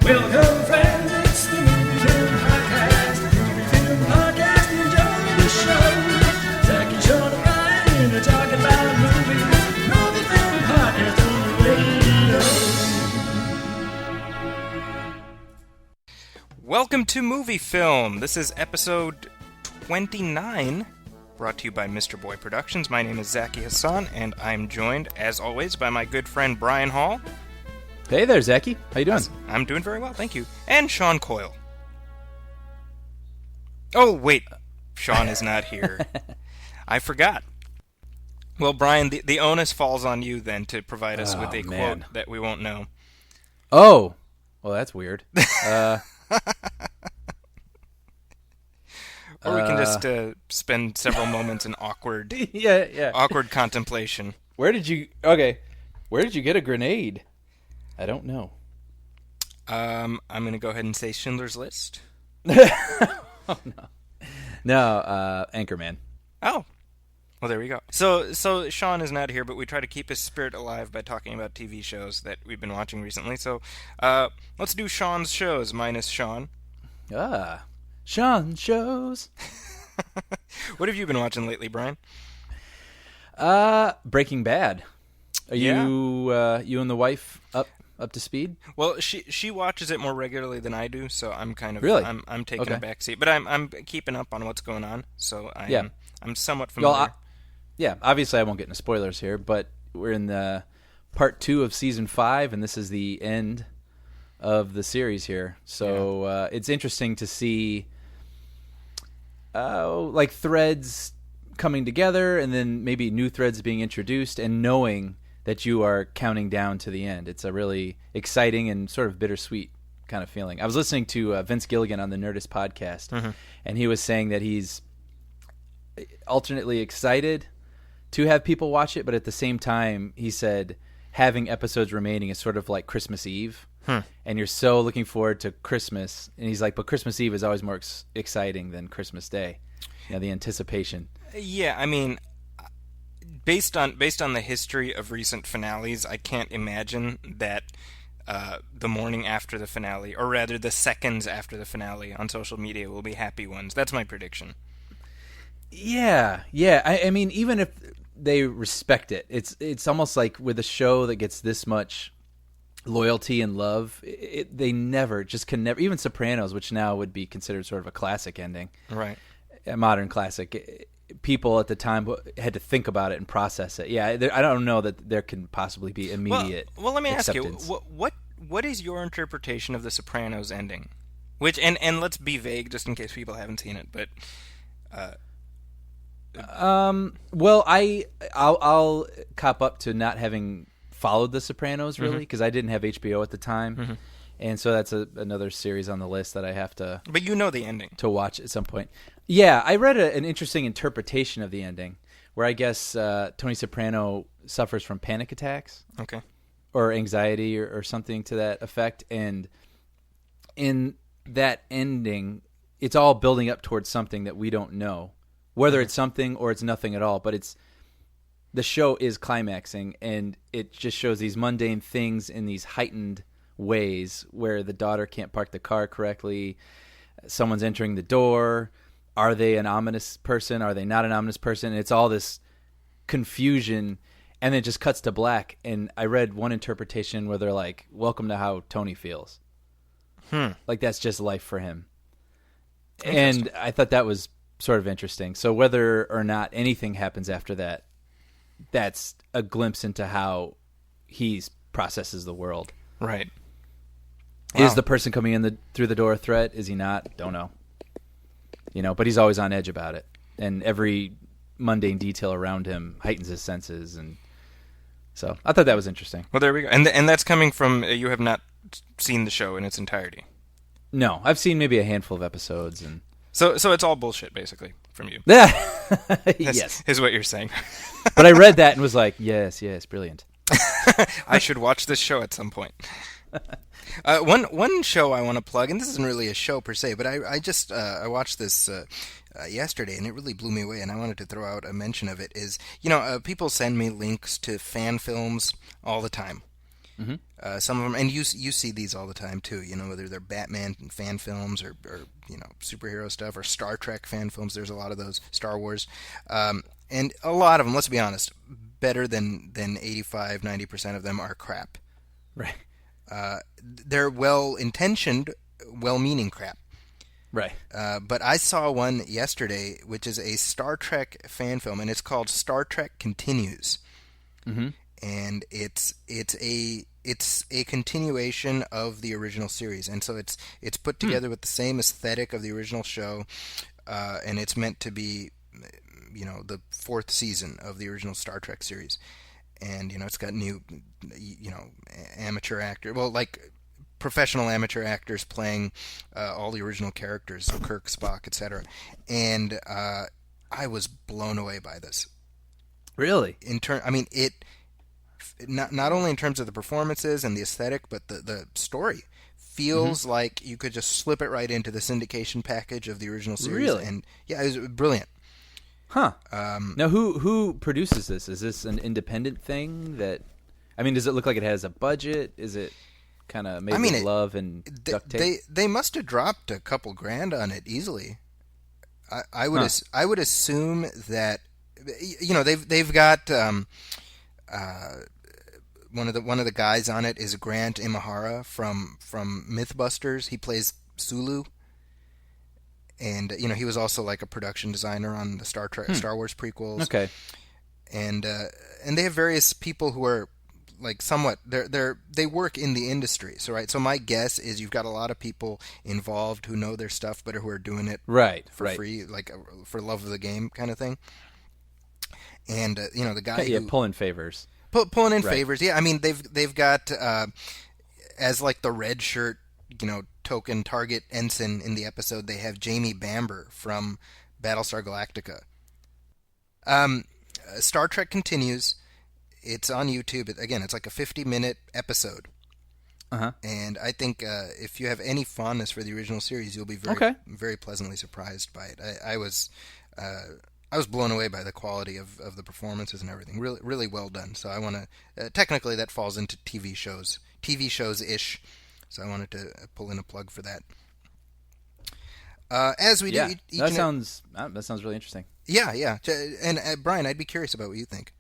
Welcome, friends, it's the Movie Film Podcast. Movie Film Podcast, enjoy the show. Zach and Sean and Ryan are talking about movies. Movie Film Podcast on the radio. Welcome to Movie Film. This is episode 29, brought to you by Mr. Boy Productions. My name is Zaki Hassan, and I'm joined, as always, by my good friend Brian Hall. Hey there, Zaki. How you doing? I'm doing very well, thank you. And Sean Coyle. Oh, wait. Sean is not here. I forgot. Well, Brian, the onus falls on you, then, to provide us with a quote that we won't know. Oh. Well, that's weird. Or we can just spend several moments in awkward awkward contemplation. Where did you get a grenade? I don't know. I'm going to go ahead and say Schindler's List. Oh, no, Anchorman. Oh. Well, there we go. So Sean is not here, but we try to keep his spirit alive by talking about TV shows that we've been watching recently. So let's do Sean's shows minus Sean. Sean shows. What have you been watching lately, Brian? Breaking Bad. Are you and the wife up to speed? Well, she watches it more regularly than I do, so I'm kind of really I'm taking a back seat, but I'm keeping up on what's going on, so I'm somewhat familiar. Well, obviously I won't get into spoilers here, but we're in the part 2 of season 5, and this is the end of the series here. So it's interesting to see like threads coming together and then maybe new threads being introduced and knowing that you are counting down to the end. It's a really exciting and sort of bittersweet kind of feeling. I was listening to Vince Gilligan on the Nerdist podcast, and he was saying that he's alternately excited to have people watch it, but at the same time, he said having episodes remaining is sort of like Christmas Eve. And you're so looking forward to Christmas, and he's like, but Christmas Eve is always more exciting than Christmas Day. You know, the anticipation. Yeah, I mean, based on the history of recent finales, I can't imagine that the morning after the finale, or rather the seconds after the finale on social media will be happy ones. That's my prediction. Yeah. I mean, even if they respect it, it's almost like with a show that gets this much loyalty and love, they never can never. Even Sopranos, which now would be considered sort of a classic ending, right? A modern classic. People at the time had to think about it and process it. Yeah, I don't know that there can possibly be immediate. Well, let me acceptance. ask you, what is your interpretation of the Sopranos ending? Which and let's be vague, just in case people haven't seen it, but. Well, I'll cop up to not having followed The Sopranos really, because I didn't have HBO at the time, and so that's another series on the list that I have to. But you know the ending to watch at some point. Yeah, I read an interesting interpretation of the ending, where I guess Tony Soprano suffers from panic attacks, or anxiety, or something to that effect, and in that ending, it's all building up towards something that we don't know. Whether it's something or it's nothing at all, but the show is climaxing, and it just shows these mundane things in these heightened ways where the daughter can't park the car correctly, someone's entering the door, are they an ominous person, are they not an ominous person, and it's all this confusion, and then it just cuts to black, and I read one interpretation where they're like, welcome to how Tony feels. Like that's just life for him. And I thought that was sort of interesting. So whether or not anything happens after that, that's a glimpse into how he processes the world. Right. Wow. Is the person coming in through the door a threat? Is he not? Don't know. You know, but he's always on edge about it, and every mundane detail around him heightens his senses, and so I thought that was interesting. Well, there we go. And that's coming from you have not seen the show in its entirety. No, I've seen maybe a handful of episodes, and so it's all bullshit basically from you. Yeah, yes, is what you're saying. But I read that and was like, yes, brilliant. I should watch this show at some point. One show I want to plug, and this isn't really a show per se, but I watched this yesterday, and it really blew me away, and I wanted to throw out a mention of it. Is people send me links to fan films all the time. Some of them, and you see these all the time too. Whether they're Batman fan films or superhero stuff or Star Trek fan films. There's a lot of those. Star Wars, and a lot of them. Let's be honest, better than 85-90% of them are crap. Right. They're well-intentioned, well-meaning crap. Right. But I saw one yesterday, which is a Star Trek fan film, and it's called Star Trek Continues. Mm-hmm. And it's a continuation of the original series, and so it's put together with the same aesthetic of the original show, and it's meant to be, the fourth season of the original Star Trek series, and it's got new, amateur actor, like professional amateur actors playing all the original characters, so Kirk, Spock, etc. And I was blown away by this. Really? Not only in terms of the performances and the aesthetic, but the story feels like you could just slip it right into the syndication package of the original series. Really? And yeah, it was brilliant. Huh. Now, who produces this? Is this an independent thing does it look like it has a budget? Is it kind of made with love and duct tape? They must have dropped a couple grand on it easily. I would assume that, they've got, one of the guys on it is Grant Imahara from Mythbusters. He plays Sulu, and he was also like a production designer on the Star Wars prequels. Okay, and they have various people who are like somewhat they work in the industry. So my guess is you've got a lot of people involved who know their stuff, but who are doing it for free, like for love of the game kind of thing. And the guy pulling favors. Pulling in favors, yeah. They've got as like the red shirt, token target ensign in the episode. They have Jamie Bamber from Battlestar Galactica. Star Trek Continues. It's on YouTube. Again, it's like a 50-minute episode. And I think if you have any fondness for the original series, you'll be very pleasantly surprised by it. I was blown away by the quality of the performances and everything. Really, really well done. So I want to technically that falls into TV shows-ish. So I wanted to pull in a plug for that. As we do, that sounds really interesting. Yeah. And Brian, I'd be curious about what you think.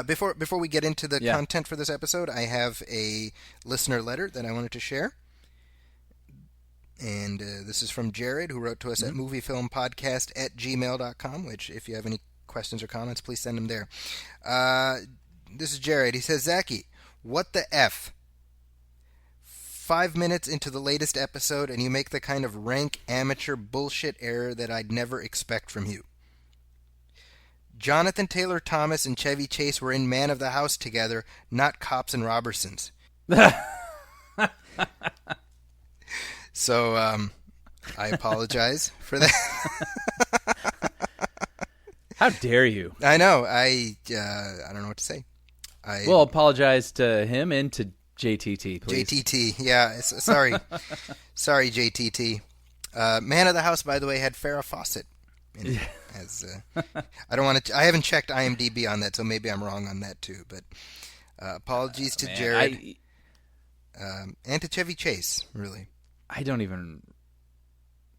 Before we get into the content for this episode, I have a listener letter that I wanted to share. And this is from Jared, who wrote to us at moviefilmpodcast@gmail.com, which, if you have any questions or comments, please send them there. This is Jared. He says, Zachy, what the F? 5 minutes into the latest episode, and you make the kind of rank amateur bullshit error that I'd never expect from you. Jonathan Taylor Thomas and Chevy Chase were in Man of the House together, not Cops and Robertsons. So, I apologize for that. How dare you? I know. I don't know what to say. Well, apologize to him and to JTT, please. JTT, yeah. Sorry. Sorry, JTT. Man of the House, by the way, had Farrah Fawcett in it. I don't want to. I haven't checked IMDb on that, so maybe I'm wrong on that too. But apologies to Jared and to Chevy Chase. Really, I don't even.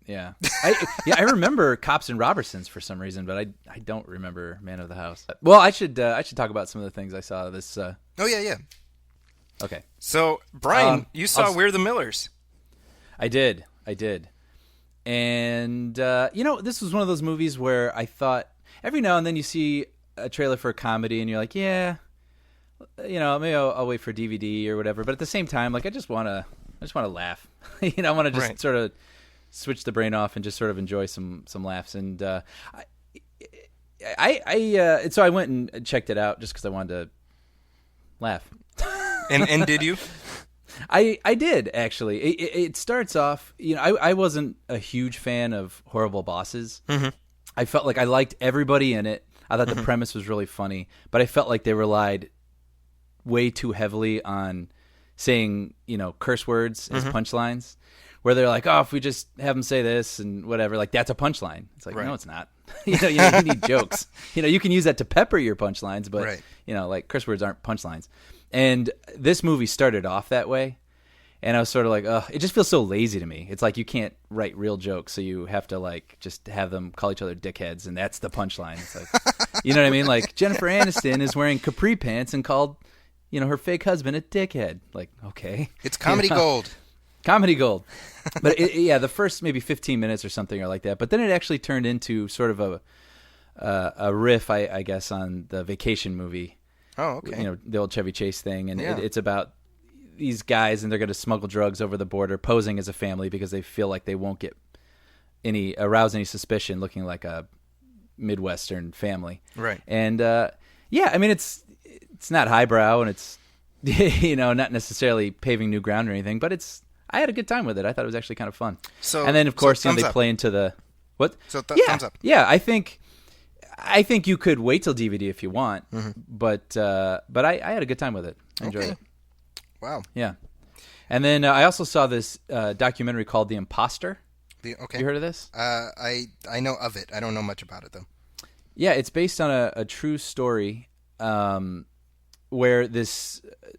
Yeah, I remember Cops and Robertsons for some reason, but I don't remember Man of the House. Well, I should talk about some of the things I saw this. Oh yeah. Okay. So Brian, you saw We're the Millers. I did. And, this was one of those movies where I thought every now and then you see a trailer for a comedy and you're like, yeah, maybe I'll wait for DVD or whatever. But at the same time, like, I just want to laugh. I want to just sort of switch the brain off and just sort of enjoy some laughs. And, so I went and checked it out just because I wanted to laugh. And did you? I did, actually. It starts off, I wasn't a huge fan of Horrible Bosses. Mm-hmm. I felt like I liked everybody in it. I thought the premise was really funny, but I felt like they relied way too heavily on saying, curse words as punchlines, where they're like, oh, if we just have them say this and whatever, like, that's a punchline. It's like, no, it's not. You need jokes. You can use that to pepper your punchlines, but, like, curse words aren't punchlines. And this movie started off that way. And I was sort of like, it just feels so lazy to me. It's like you can't write real jokes, so you have to like just have them call each other dickheads, and that's the punchline. It's like, you know what I mean? Like Jennifer Aniston is wearing capri pants and called, her fake husband a dickhead. Like, okay, it's comedy gold. Comedy gold. But the first maybe 15 minutes or something are like that. But then it actually turned into sort of a riff, I guess, on the Vacation movie. Oh, okay. The old Chevy Chase thing, and it's about these guys, and they're going to smuggle drugs over the border, posing as a family because they feel like they won't arouse any suspicion, looking like a Midwestern family. Right. And it's not highbrow, and it's not necessarily paving new ground or anything, but I had a good time with it. I thought it was actually kind of fun. So, and then of course, they play into the what? So thumbs up. Yeah, I think you could wait till DVD if you want, but I had a good time with it. I enjoyed it. Wow. Yeah. And then I also saw this documentary called The Imposter. Okay. You heard of this? I know of it. I don't know much about it, though. Yeah, it's based on a true story where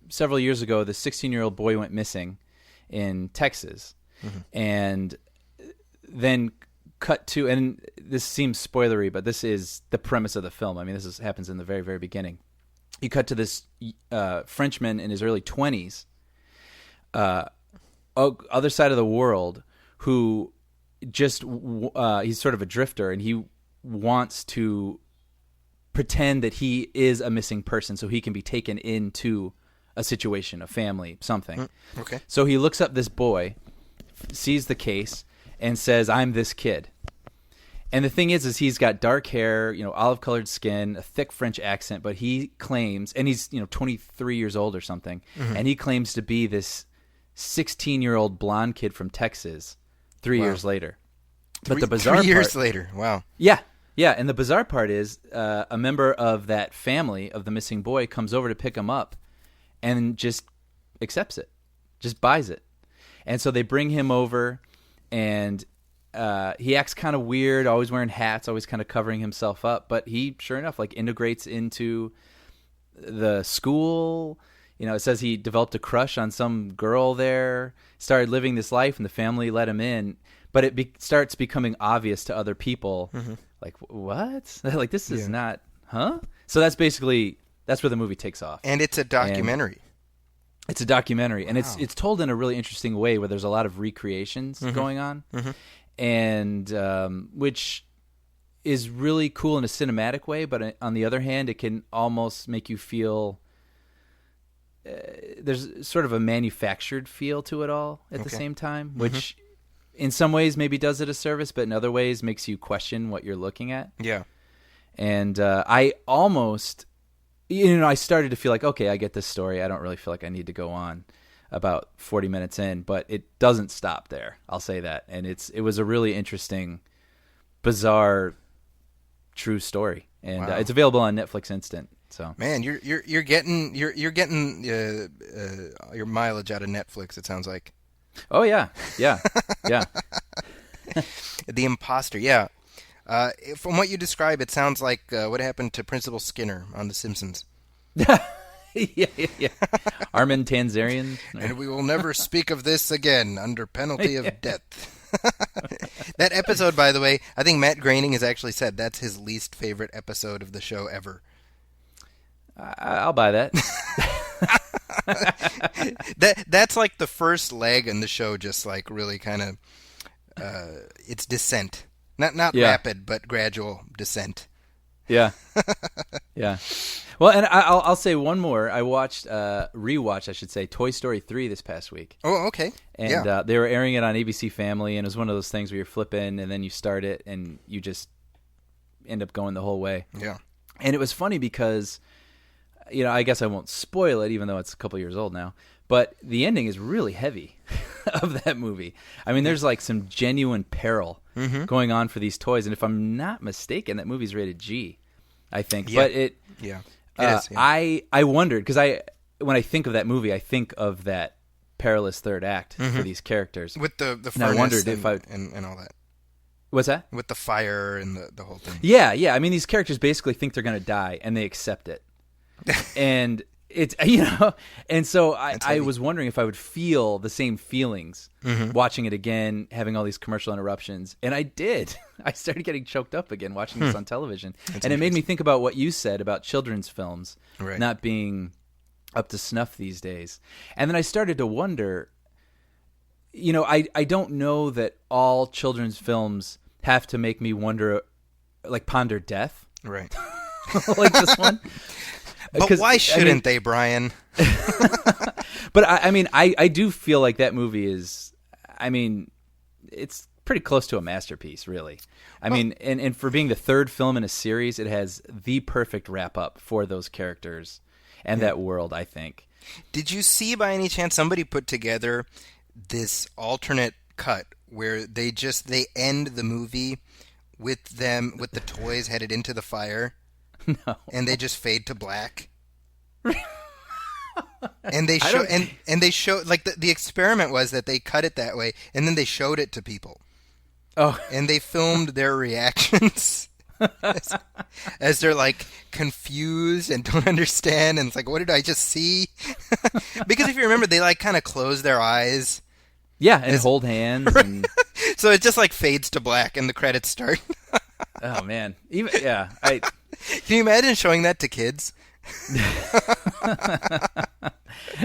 several years ago, this 16-year-old boy went missing in Texas. And then cut to, and this seems spoilery, but this is the premise of the film. I mean, this happens in the very, very beginning. You cut to this Frenchman in his early 20s, other side of the world, who just he's sort of a drifter, and he wants to pretend that he is a missing person so he can be taken into a situation, a family, something. Okay. So he looks up this boy, sees the case, and says, "I'm this kid." And the thing is he's got dark hair, olive-colored skin, a thick French accent, but he claims, and he's 23 years old or something, and he claims to be this 16-year-old blonde kid from Texas 3 years later. But the bizarre 3 years later, wow. Yeah, and the bizarre part is a member of that family of the missing boy comes over to pick him up and just accepts it, just buys it. And so they bring him over, and he acts kind of weird, always wearing hats, always kind of covering himself up. But he, sure enough, integrates into the school. It says he developed a crush on some girl there, started living this life, and the family let him in. But it starts becoming obvious to other people, like, what? Like, this is not, huh? So that's where the movie takes off. And it's a documentary. It's a documentary, and it's told in a really interesting way where there's a lot of recreations going on. And which is really cool in a cinematic way, but on the other hand, it can almost make you feel there's sort of a manufactured feel to it all at the same time, which in some ways maybe does it a service, but in other ways makes you question what you're looking at. Yeah. And I almost, I started to feel like, okay, I get this story. I don't really feel like I need to go on about 40 minutes in, but it doesn't stop there. I'll say that. And it was a really interesting, bizarre, true story, and it's available on Netflix Instant. So, man, you're getting your mileage out of Netflix. It sounds like. Oh yeah. The Imposter, yeah. From what you describe, it sounds like what happened to Principal Skinner on The Simpsons. Yeah. Armin Tanzarian. And we will never speak of this again under penalty of death. That episode, by the way, I think Matt Groening has actually said that's his least favorite episode of the show ever. I'll buy that. That's like the first leg in the show, just like really kind of it's descent. Not rapid, but gradual descent. Yeah. Well, and I'll say one more. I rewatched, I should say, Toy Story 3 this past week. Oh, okay. And they were airing it on ABC Family, and it was one of those things where you're flipping, and then you start it, and you just end up going the whole way. Yeah. And it was funny because, I guess I won't spoil it, even though it's a couple years old now, but the ending is really heavy of that movie. I mean, there's like some genuine peril going on for these toys, and if I'm not mistaken, that movie's rated G, I think. Yeah. But it is. Yeah. I wondered, because when I think of that movie, I think of that perilous third act for these characters. With the furnace and I wondered and all that. What's that? With the fire and the whole thing. Yeah. I mean, these characters basically think they're going to die, and they accept it. And It's and so I was wondering if I would feel the same feelings watching it again, having all these commercial interruptions, and I did. I started getting choked up again watching this on television, and it made me think about what you said about children's films not being up to snuff these days, and then I started to wonder. I don't know that all children's films have to make me wonder, like ponder death, right? Like this one. But why shouldn't they, Brian? But I do feel like that movie is, it's pretty close to a masterpiece, really. And for being the third film in a series, it has the perfect wrap up for those characters and that world, I think. Did you see by any chance somebody put together this alternate cut where they end the movie with the toys headed into the fire? No. And they just fade to black. And they show and they show like the experiment was that they cut it that way and then they showed it to people. Oh. And they filmed their reactions as they're like confused and don't understand and it's like, what did I just see? Because if you remember, they like kind of close their eyes. Yeah, and hold hands. And... So it just like fades to black and the credits start. Oh man, Can you imagine showing that to kids?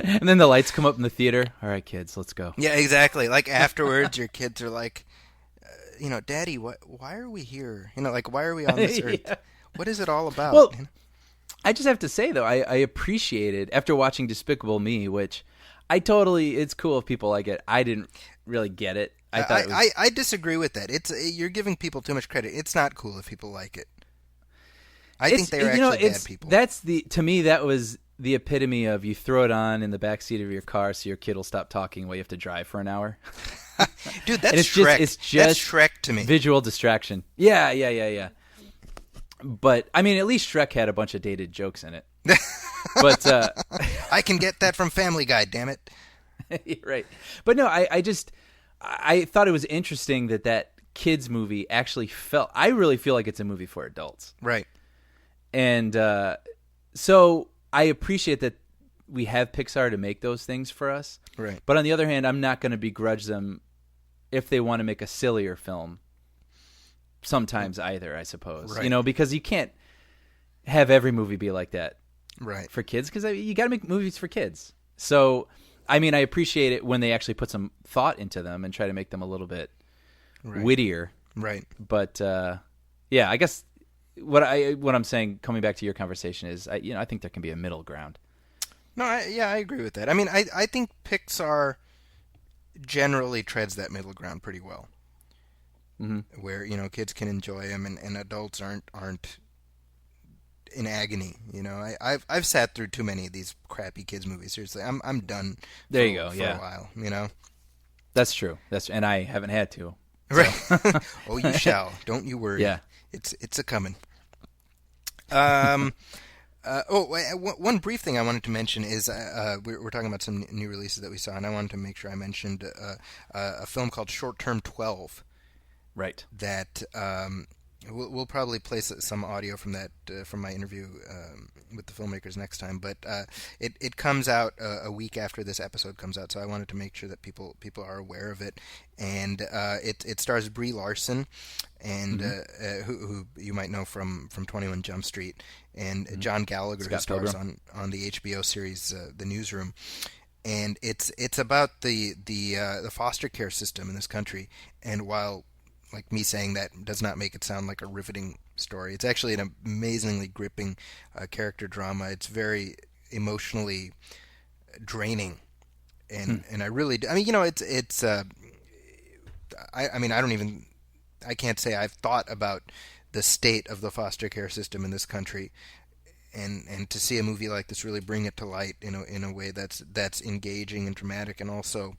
And then the lights come up in the theater. All right, kids, let's go. Yeah, exactly. Like afterwards, your kids are like, Daddy, why are we here? Like why are we on this earth? Yeah. What is it all about? Well, I just have to say though, I appreciated after watching Despicable Me, which it's cool if people like it. I didn't really get it. I disagree with that. You're giving people too much credit. It's not cool if people like it. I think they're actually bad people. To me, that was the epitome of you throw it on in the backseat of your car so your kid will stop talking while you have to drive for an hour. Dude, that's Shrek. It's just that's Shrek to me. Visual distraction. Yeah. But, at least Shrek had a bunch of dated jokes in it. But I can get that from Family Guy, damn it. Right. But no, I thought it was interesting that kids movie actually I really feel like it's a movie for adults. Right. And so I appreciate that we have Pixar to make those things for us. Right. But on the other hand, I'm not going to begrudge them if they want to make a sillier film sometimes either, I suppose. Right. Because you can't have every movie be like that. Right. For kids, because you got to make movies for kids. So, I appreciate it when they actually put some thought into them and try to make them a little bit wittier. Right. But I guess what I'm saying, coming back to your conversation, is I think there can be a middle ground. No, I agree with that. I think Pixar generally treads that middle ground pretty well, where kids can enjoy them and adults aren't in agony. I've sat through too many of these crappy kids movies. Seriously, I'm done. There you go. For a while. That's true. And I haven't had to. So. Right. Oh, you shall. Don't you worry. Yeah. It's a coming. One brief thing I wanted to mention is we're talking about some new releases that we saw, and I wanted to make sure I mentioned a film called Short Term 12. Right. That we'll probably play some audio from that from my interview with the filmmakers next time. But it comes out a week after this episode comes out, so I wanted to make sure that people are aware of it. And it stars Brie Larson, and who you might know from 21 Jump Street, and John Gallagher, who stars on the HBO series The Newsroom. And it's about the foster care system in this country. And while like me saying that does not make it sound like a riveting story, it's actually an amazingly gripping character drama. It's very emotionally draining, and I really it's I can't say I've thought about the state of the foster care system in this country, and to see a movie like this really bring it to light in a way that's engaging and dramatic and also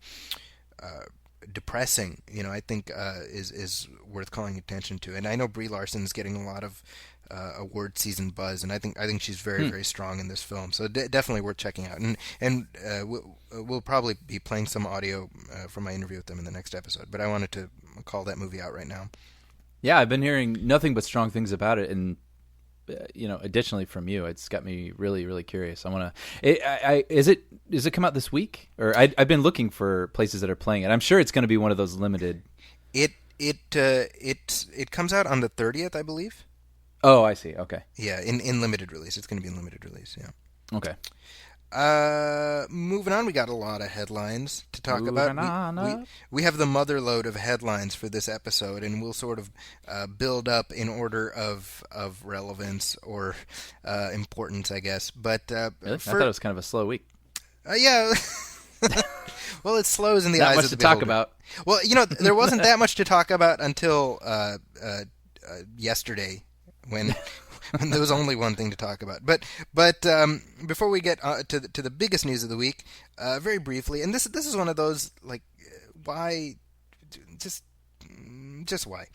depressing, I think is worth calling attention to. And I know Brie Larson is getting a lot of award season buzz, and I think she's very very strong in this film. So definitely worth checking out. And we'll probably be playing some audio from my interview with them in the next episode. But I wanted to call that movie out right now. Yeah, I've been hearing nothing but strong things about it, and additionally from you, it's got me really, really curious. I want to. Does it come out this week? Or I've been looking for places that are playing it. I'm sure it's going to be one of those limited. It comes out on the 30th, I believe. Oh, I see. Okay. Yeah, in limited release. It's going to be in limited release. Yeah. Okay. Moving on, we got a lot of headlines to talk about. We have the mother load of headlines for this episode, and we'll sort of build up in order of relevance or importance, I guess. But really? I thought it was kind of a slow week. Yeah. Well, it slows in the eyes of the beholder. Not much to talk about. Well, there wasn't that much to talk about until yesterday, when there was only one thing to talk about. But before we get to the biggest news of the week, very briefly, and this is one of those, like, why, just why?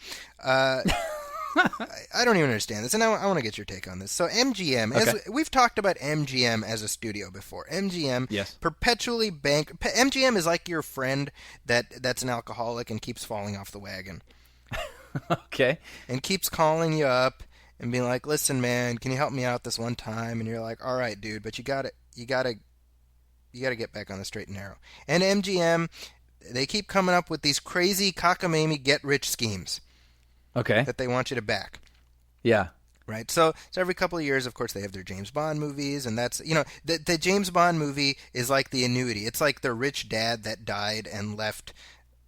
I don't even understand this, and I want to get your take on this. So MGM, as we've talked about MGM as a studio before, MGM perpetually MGM is like your friend that's an alcoholic and keeps falling off the wagon. Okay. And keeps calling you up and being like, "Listen, man, can you help me out this one time?" And you're like, "All right, dude, but you gotta get back on the straight and narrow." And MGM, they keep coming up with these crazy cockamamie get-rich schemes. Okay. That they want you to back. Yeah. Right. So every couple of years, of course, they have their James Bond movies, and that's, the James Bond movie is like the annuity. It's like the rich dad that died and left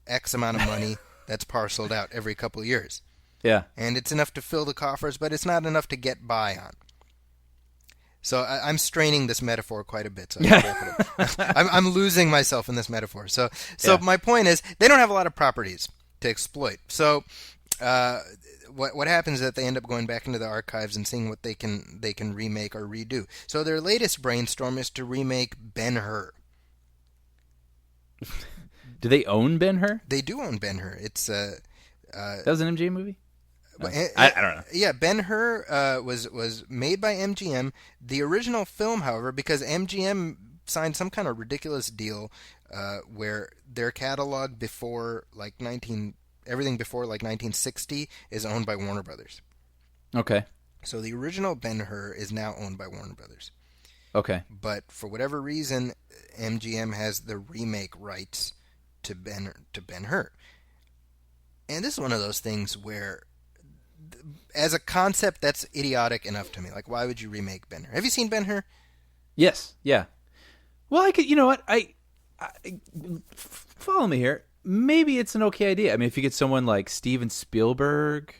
X amount of money that's parceled out every couple of years. Yeah. And it's enough to fill the coffers, but it's not enough to get by on. So I'm straining this metaphor quite a bit. So I'm losing myself in this metaphor. So my point is, they don't have a lot of properties to exploit. So what happens is that they end up going back into the archives and seeing what they can remake or redo. So their latest brainstorm is to remake Ben-Hur. Do they own Ben-Hur? They do own Ben-Hur. It's that was an MGM movie? I don't know. Yeah, Ben-Hur was made by MGM. The original film, however, because MGM signed some kind of ridiculous deal where their catalog before everything before 1960 is owned by Warner Brothers. Okay. So the original Ben-Hur is now owned by Warner Brothers. Okay. But for whatever reason, MGM has the remake rights to Ben-Hur. And this is one of those things where, as a concept, that's idiotic enough to me. Like, why would you remake Ben-Hur? Have you seen Ben-Hur? Yes. Yeah. Well, I could. You know what? I follow me here. Maybe it's an okay idea. I mean, if you get someone like Steven Spielberg,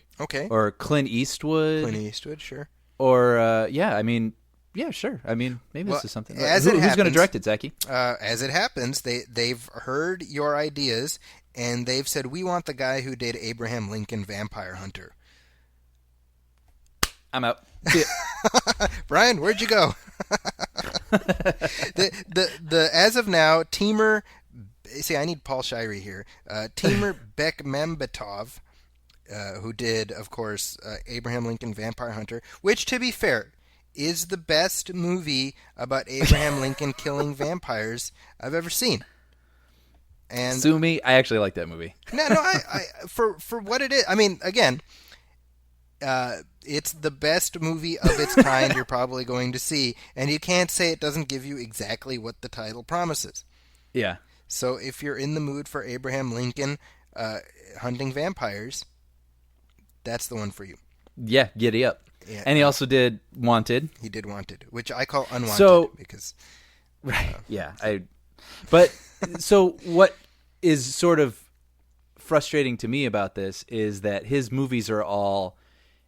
or Clint Eastwood, sure. Or yeah, sure. I mean, maybe this is something. Who's going to direct it, Zachy? As it happens, they've heard your ideas, and they've said, we want the guy who did Abraham Lincoln Vampire Hunter. I'm out. Brian, where'd you go? the as of now, Timur. See, I need Paul Shirey here. Timur Bekmambetov, who did, of course, Abraham Lincoln Vampire Hunter, which, to be fair, is the best movie about Abraham Lincoln killing vampires I've ever seen. And sue me, I actually like that movie. No, I for what it is. I mean, again, it's the best movie of its kind you're probably going to see, and you can't say it doesn't give you exactly what the title promises. Yeah. So if you're in the mood for Abraham Lincoln hunting vampires, that's the one for you. Yeah, giddy up. Yeah, and he also did Wanted. He did Wanted, which I call Unwanted because... Right, yeah. But, so what is sort of frustrating to me about this is that his movies are all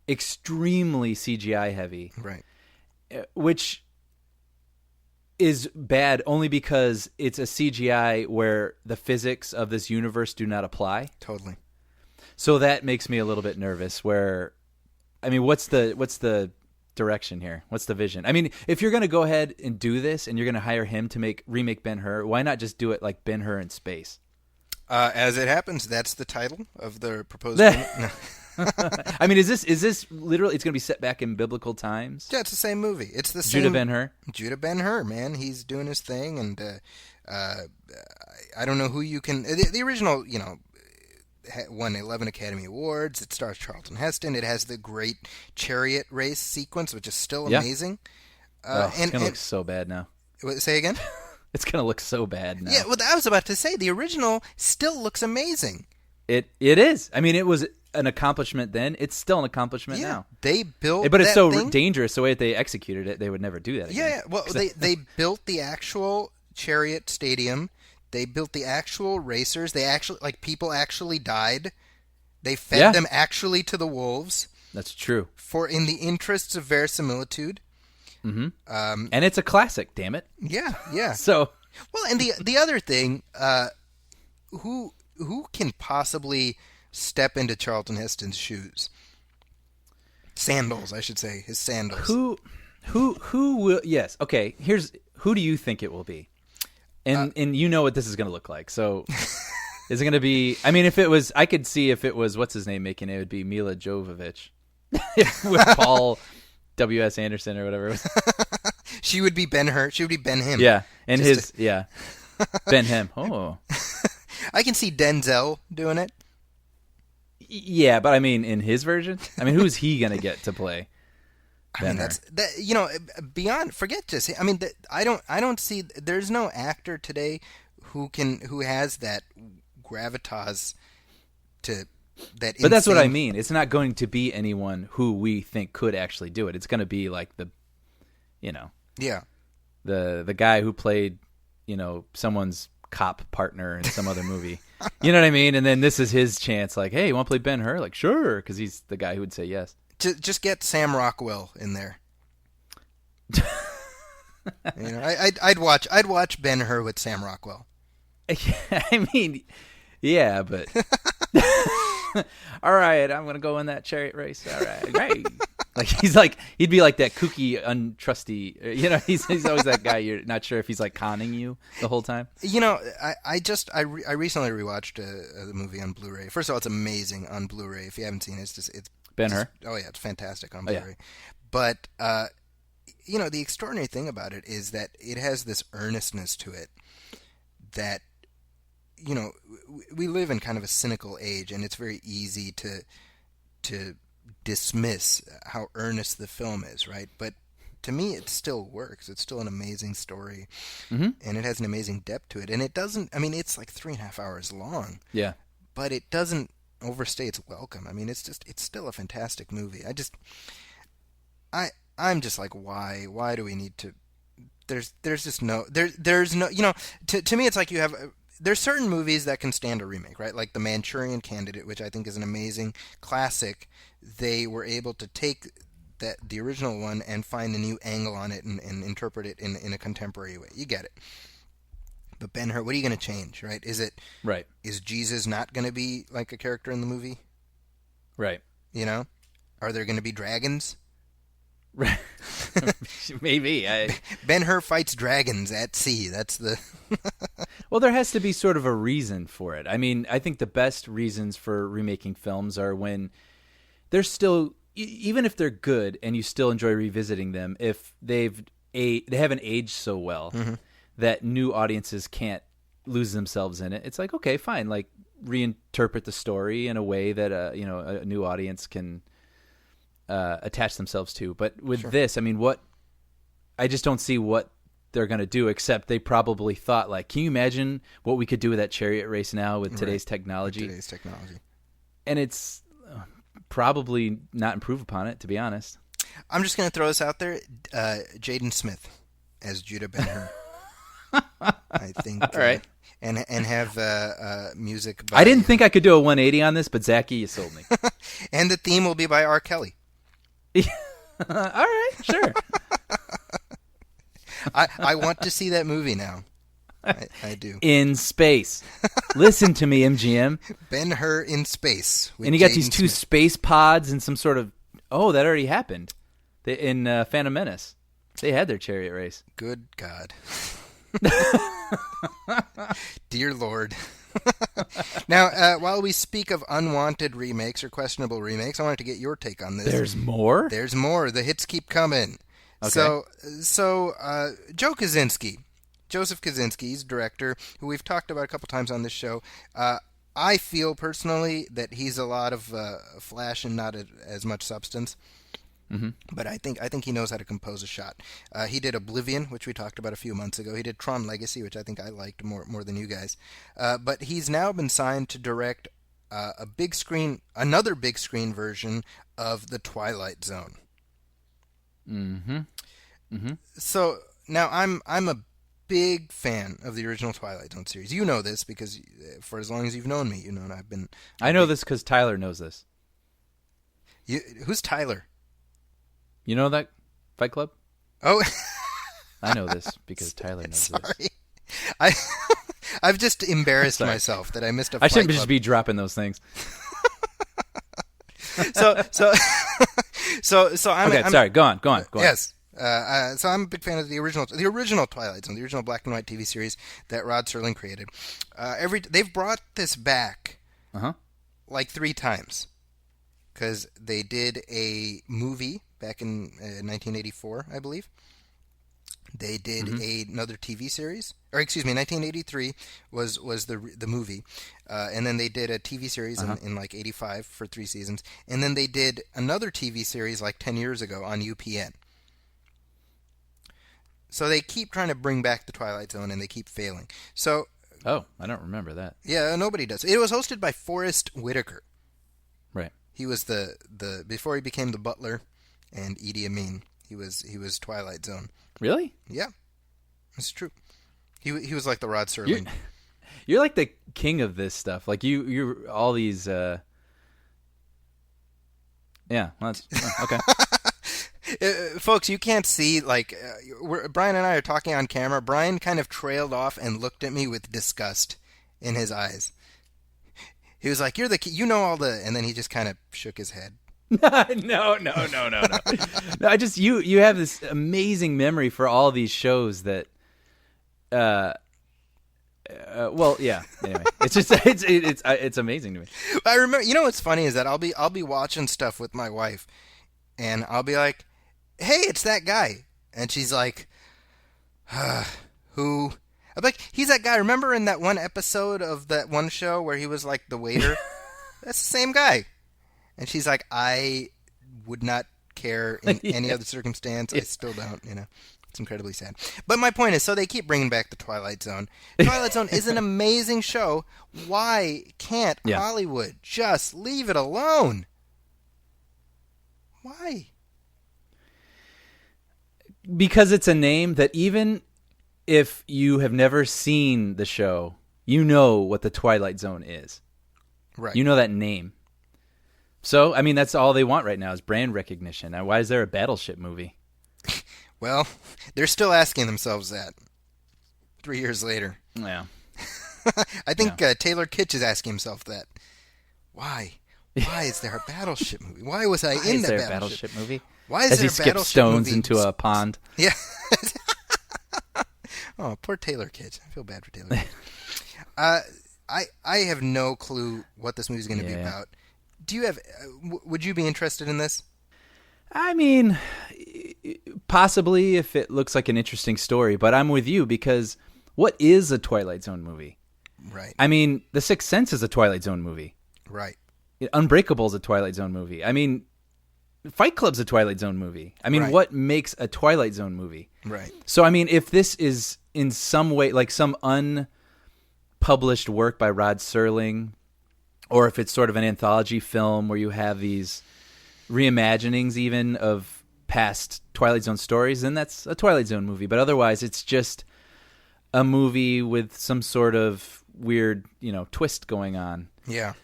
extremely CGI heavy. Right. Which is bad only because it's a CGI where the physics of this universe do not apply. Totally. So that makes me a little bit nervous where... I mean, what's the direction here? What's the vision? I mean, if you're going to go ahead and do this and you're going to hire him to remake Ben-Hur, why not just do it like Ben-Hur in space? As it happens, that's the title of the proposed movie. I mean, is this literally, it's going to be set back in biblical times? Yeah, it's the same movie. It's the same. Judah Ben-Hur? Judah Ben-Hur, man. He's doing his thing, and I don't know who you can... The original, won 11 Academy Awards. It stars Charlton Heston. It has the great chariot race sequence, which is still amazing. It's going to look so bad now. Say again? It's going to look so bad now. Yeah, well, I was about to say, the original still looks amazing. It is. I mean, it was an accomplishment then. It's still an accomplishment now. They built But it's that so thing. Dangerous the way that they executed it. They would never do that again. Yeah. Well, they built the actual chariot stadium. They built the actual racers. They actually, people actually died. They fed them actually to the wolves. That's true. In the interests of verisimilitude. Mm-hmm. And it's a classic, damn it. Yeah. So, well, and the other thing, who can possibly step into Charlton Heston's shoes? Sandals, I should say, his sandals. Who will? Yes. Okay. Who do you think it will be? And you know what this is going to look like. So, is it going to be? I mean, if it was, I could see if it was what's his name making it. It would be Mila Jovovich with Paul W.S. Anderson or whatever. She would be Ben-Hur. She would be Ben-Him. Yeah, and Ben-Him. Oh, I can see Denzel doing it. Yeah, but I mean, in his version, I mean, who's he going to get to play? I mean, that's beyond. Forget this. I mean, I don't see. There's no actor today who has that gravitas to that. But that's what I mean. It's not going to be anyone who we think could actually do it. It's going to be like the guy who played, someone's cop partner in some other movie. You know what I mean? And then this is his chance. Like, hey, you want to play Ben-Hur? Like, sure, because he's the guy who would say yes. Just get Sam Rockwell in there. I'd watch Ben-Hur with Sam Rockwell. I mean, yeah, but all right, I'm gonna go in that chariot race. All right, great. He'd be like that kooky, untrusty. He's always that guy. You're not sure if he's like conning you the whole time. I recently rewatched the movie on Blu-ray. First of all, it's amazing on Blu-ray. If you haven't seen it, it's Ben-Hur. Oh yeah, it's fantastic on Blu-ray. But the extraordinary thing about it is that it has this earnestness to it that we live in kind of a cynical age, and it's very easy to dismiss how earnest the film is, right? But to me, it still works. It's still an amazing story, and it has an amazing depth to it. And it doesn't. I mean, it's like 3.5 hours long. Yeah, but it doesn't overstay its welcome. I mean, it's still a fantastic movie. I'm just like, why do we need to? There's just no there's no to me it's like you have. There's certain movies that can stand a remake, right? Like The Manchurian Candidate, which I think is an amazing classic. They were able to take the original one and find a new angle on it and interpret it in a contemporary way. You get it. But Ben-Hur, what are you going to change, right? Is Jesus not going to be like a character in the movie? Right. Are there going to be dragons? Right. Maybe. Ben-Hur fights dragons at sea. That's the... Well, there has to be sort of a reason for it. I mean, I think the best reasons for remaking films are when they're still, even if they're good and you still enjoy revisiting them, if they haven't aged so well that new audiences can't lose themselves in it. It's like, okay, fine, like reinterpret the story in a way that a new audience can attach themselves to. But with this, I mean, I just don't see what they're going to do, except they probably thought, like, can you imagine what we could do with that chariot race now with today's technology? And it's probably not improve upon it, to be honest. I'm just going to throw this out there. Jaden Smith as Judah Ben-Hur. I think. All right. And have music by... I didn't think I could do a 180 on this, but Zachy, you sold me. And the theme will be by R. Kelly. All right, sure. I want to see that movie now. I do. In space. Listen to me, MGM. Ben-Hur in space. And you got these two space pods and some sort of... Oh, that already happened. In Phantom Menace. They had their chariot race. Good God. Dear Lord. Now, while we speak of unwanted remakes or questionable remakes, I wanted to get your take on this. There's more? There's more. The hits keep coming. Okay. So Joseph Kosinski, he's a director who we've talked about a couple times on this show. I feel personally that he's a lot of flash and not as much substance. Mm-hmm. But I think he knows how to compose a shot. He did Oblivion, which we talked about a few months ago. He did Tron Legacy, which I think I liked more than you guys. But he's now been signed to direct another big screen version of The Twilight Zone. Mm-hmm. Mm-hmm. So now I'm a big fan of the original Twilight Zone series. You know this because for as long as you've known me, you know, and I've been. I know this because Tyler knows this. Who's Tyler? You know that Fight Club? Oh, I know this because Tyler knows this. I've just embarrassed myself that I missed a Fight I shouldn't Club. just be dropping those things. So I'm okay. Sorry, go on. Yes. So I'm a big fan of the original Twilight Zone, the original black and white TV series that Rod Serling created. They've brought this back like 3 times because they did a movie back in 1984, I believe. They did another TV series, or excuse me, 1983 was the movie, and then they did a TV series in like 85 for 3 seasons, and then they did another TV series like 10 years ago on UPN. So they keep trying to bring back the Twilight Zone, and they keep failing. So, I don't remember that. Yeah, nobody does. It was hosted by Forrest Whitaker. Right. He was the before he became the butler and Idi Amin. He was Twilight Zone. Really? Yeah, it's true. He was like the Rod Serling. You're like the king of this stuff. Like you're all these. Yeah, that's okay. Folks, you can't see, like, Brian and I are talking on camera. Brian kind of trailed off and looked at me with disgust in his eyes. He was like, "You're the you know all the," and then he just kind of shook his head. No. No, I just you have this amazing memory for all these shows that. Well, yeah. Anyway, it's just it's amazing to me. I remember. You know what's funny is that I'll be watching stuff with my wife, and I'll be like, "Hey, it's that guy," and she's like, "Who?" I'm like, "He's that guy. Remember in that one episode of that one show where he was like the waiter? That's the same guy." And she's like, "I would not care in any other circumstance. I still don't. You know, it's incredibly sad." But my point is, so they keep bringing back the Twilight Zone. Twilight Zone is an amazing show. Why can't Hollywood just leave it alone? Why? Because it's a name that even if you have never seen the show, you know what the Twilight Zone is. Right. You know that name. So, I mean, that's all they want right now is brand recognition. Now, why is there a Battleship movie? Well, they're still asking themselves that 3 years later. Yeah. I think Taylor Kitsch is asking himself that. Why? Why is there a Battleship movie? Why was I in that Battleship movie? Why is As there he a skips Battleship stones movie? into a pond. Yeah. Oh, poor Taylor Kitsch. I feel bad for Taylor Kitsch. I have no clue what this movie is going to be about. Do you have? Would you be interested in this? I mean, possibly if it looks like an interesting story, but I'm with you because what is a Twilight Zone movie? Right. I mean, The Sixth Sense is a Twilight Zone movie. Right. Unbreakable is a Twilight Zone movie. I mean, Fight Club's a Twilight Zone movie. I mean, what makes a Twilight Zone movie? Right. So, I mean, if this is in some way like some unpublished work by Rod Serling, or if it's sort of an anthology film where you have these reimaginings even of past Twilight Zone stories, then that's a Twilight Zone movie. But otherwise, it's just a movie with some sort of weird, twist going on. Yeah.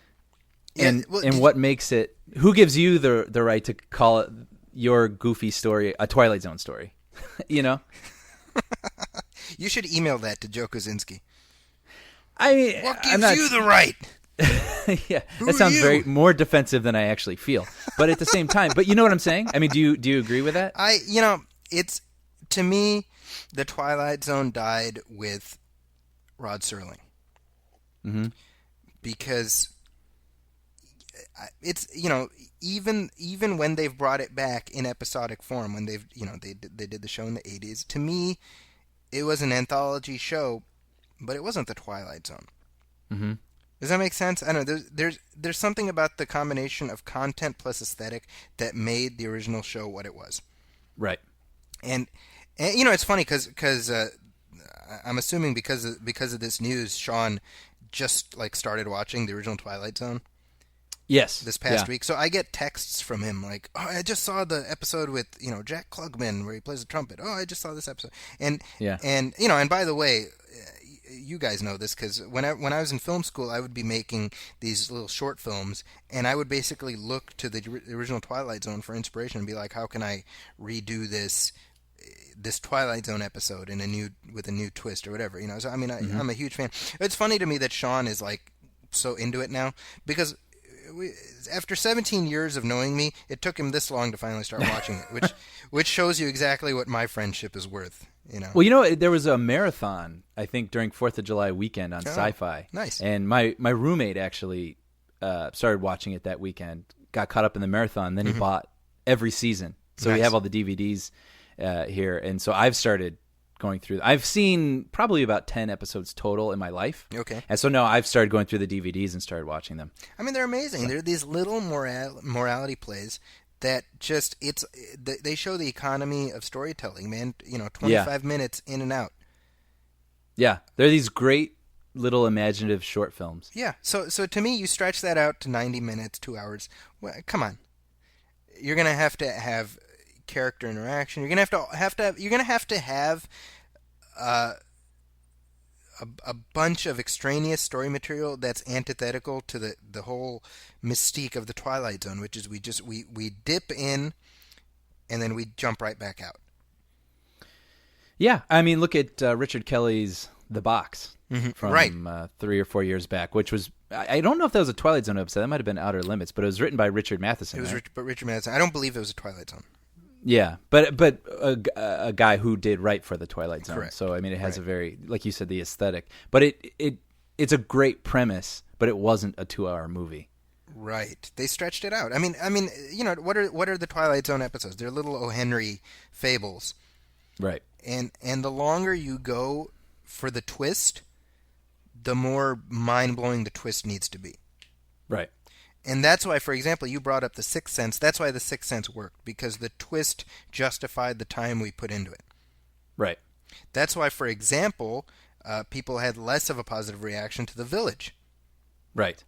And what makes it? Who gives you the right to call it your goofy story a Twilight Zone story? You should email that to Joe Kosinski. I mean, what gives you the right? Yeah, that sounds very more defensive than I actually feel. But at the same time, but you know what I'm saying? I mean, do you agree with that? It's to me, the Twilight Zone died with Rod Serling. Mm-hmm. Because it's even when they've brought it back in episodic form, when they did the show in the 80s, to me it was an anthology show, but it wasn't the Twilight Zone. Mm-hmm. Does that make sense? I don't know. There's something about the combination of content plus aesthetic that made the original show what it was. Right. And you know, it's funny because I'm assuming because of this news, Sean just like started watching the original Twilight Zone. Yes. This past week. So I get texts from him like, "Oh, I just saw the episode with, Jack Klugman where he plays the trumpet. Oh, I just saw this episode." And and by the way, you guys know this because when I was in film school, I would be making these little short films, and I would basically look to the original Twilight Zone for inspiration and be like, "How can I redo this Twilight Zone episode with a new twist or whatever?" So I mean, I'm a huge fan. It's funny to me that Sean is like so into it now because after 17 years of knowing me, it took him this long to finally start watching it, which shows you exactly what my friendship is worth. Well, there was a marathon, I think, during 4th of July weekend on Sci-Fi. Nice. And my roommate actually started watching it that weekend, got caught up in the marathon, then he bought every season. So we have all the DVDs here. And so I've started going through. I've seen probably about 10 episodes total in my life. Okay. And so now I've started going through the DVDs and stared watching them. I mean, they're amazing. So. They're these little morality plays that just they show the economy of storytelling, man. 25 minutes in and out. Yeah, they're these great little imaginative short films. Yeah. So to me, you stretch that out to 90 minutes, 2 hours. Well, come on. You're gonna have to have character interaction. You're gonna have to have a bunch of extraneous story material that's antithetical to the whole mystique of the Twilight Zone, which is we dip in and then we jump right back out. Yeah, I mean, look at Richard Kelly's The Box from 3 or 4 years back, which was, I don't know if that was a Twilight Zone episode. That might have been Outer Limits, but it was written by Richard Matheson. It was Richard Matheson. I don't believe it was a Twilight Zone. Yeah, but a guy who did write for the Twilight Zone. Correct. So I mean, it has a very, like you said, the aesthetic. But it's a great premise, but it wasn't a 2-hour movie. Right. They stretched it out. I mean, what are the Twilight Zone episodes? They're little O. Henry fables. Right. And the longer you go for the twist, the more mind-blowing the twist needs to be. Right. And that's why, for example, you brought up The Sixth Sense. That's why The Sixth Sense worked, because the twist justified the time we put into it. Right. That's why, for example, people had less of a positive reaction to The Village. Right.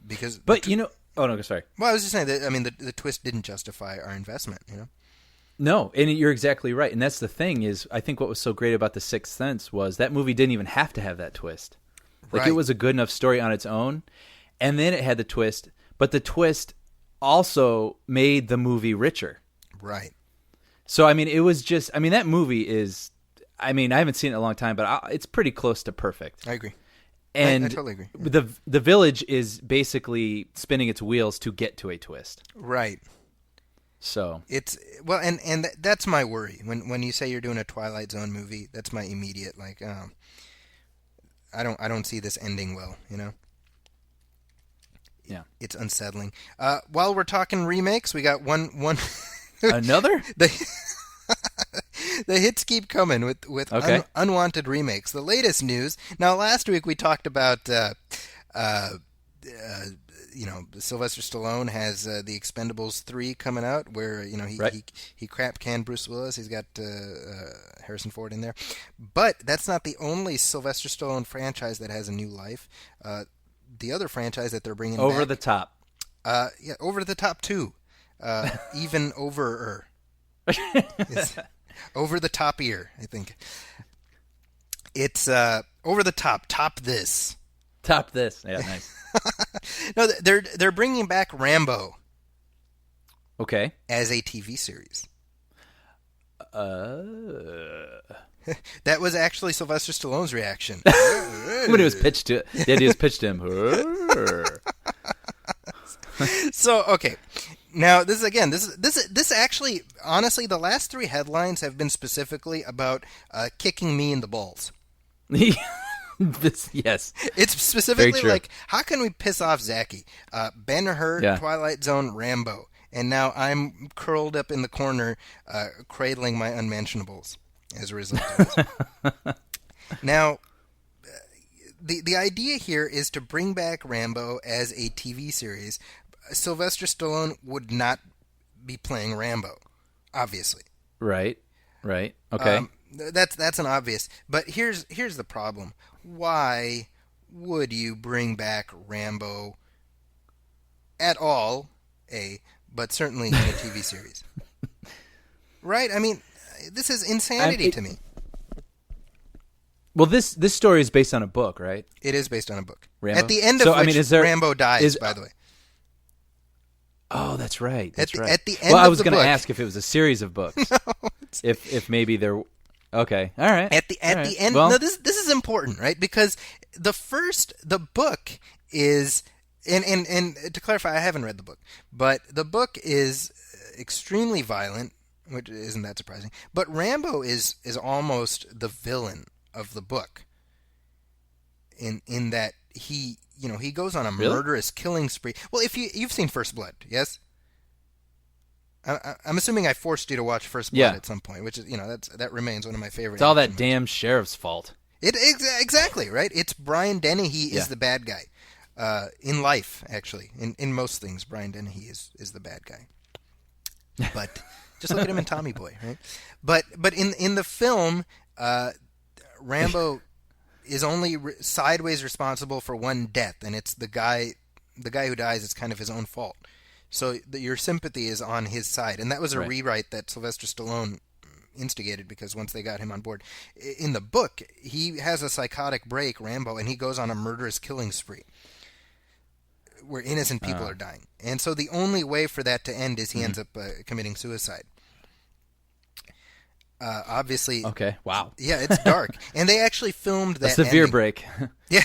Because oh no, sorry. Well, I was just saying that, I mean, the twist didn't justify our investment, No, and you're exactly right. And that's the thing is, I think what was so great about The Sixth Sense was that movie didn't even have to have that twist. Like, It was a good enough story on its own, and then it had the twist, but the twist also made the movie richer. Right. So, I mean, it was just, I mean, that movie is, I mean, I haven't seen it in a long time, but it's pretty close to perfect. I agree. And I totally agree. The Village is basically spinning its wheels to get to a twist. Right. So it's and that's my worry when you say you're doing a Twilight Zone movie. That's my immediate I don't see this ending well. Yeah, it's unsettling. While we're talking remakes, we got one another. The hits keep coming with unwanted remakes. The latest news. Now, last week we talked about Sylvester Stallone has The Expendables 3 coming out, where he crap canned Bruce Willis. He's got Harrison Ford in there, but that's not the only Sylvester Stallone franchise that has a new life. The other franchise that they're bringing Over back, the Top. Over the Top 2, even over. Over the top ear, I think. It's over the top. Top this. Top this. Yeah, nice. No, they're bringing back Rambo. Okay. As a TV series. That was actually Sylvester Stallone's reaction when it was pitched to. The idea was pitched to him. So okay. Now, this actually, honestly, the last 3 headlines have been specifically about kicking me in the balls. Yes. It's specifically like, how can we piss off Zachy? Ben-Hur, Twilight Zone, Rambo. And now I'm curled up in the corner, cradling my unmentionables as a result of this. Now, the idea here is to bring back Rambo as a TV series. Sylvester Stallone would not be playing Rambo, obviously. Right. Okay. That's an obvious. But here's the problem. Why would you bring back Rambo at all? But certainly in a TV series. Right? I mean, this is insanity to me. Well, this story is based on a book, right? It is based on a book. Rambo? At the end of which Rambo dies, by the way. Oh, that's right. At the end of the book. Well, I was going to ask if it was a series of books. No, if maybe there. Okay, all right. At the end. Well, no, this is important, right? Because the book is, and to clarify, I haven't read the book, but the book is extremely violent, which isn't that surprising. But Rambo is almost the villain of the book. In that he goes on a murderous killing spree. Well, if you've seen First Blood, yes? I'm assuming I forced you to watch First Blood at some point, which is that remains one of my favorite. It's all that damn sheriff's fault. Exactly right. It's Brian Dennehy is the bad guy in life. Actually, in most things, Brian Dennehy is the bad guy. But just look at him in Tommy Boy, right? But in the film, Rambo is only sideways responsible for one death, and it's the guy who dies. It's kind of his own fault. So your sympathy is on his side, and that was a rewrite that Sylvester Stallone instigated, because once they got him on board, in the book he has a psychotic break, Rambo, and he goes on a murderous killing spree where innocent people are dying, and so the only way for that to end is he ends up committing suicide. Obviously. Okay. Wow. Yeah, it's dark, and they actually filmed that. A severe ending. break. Yeah.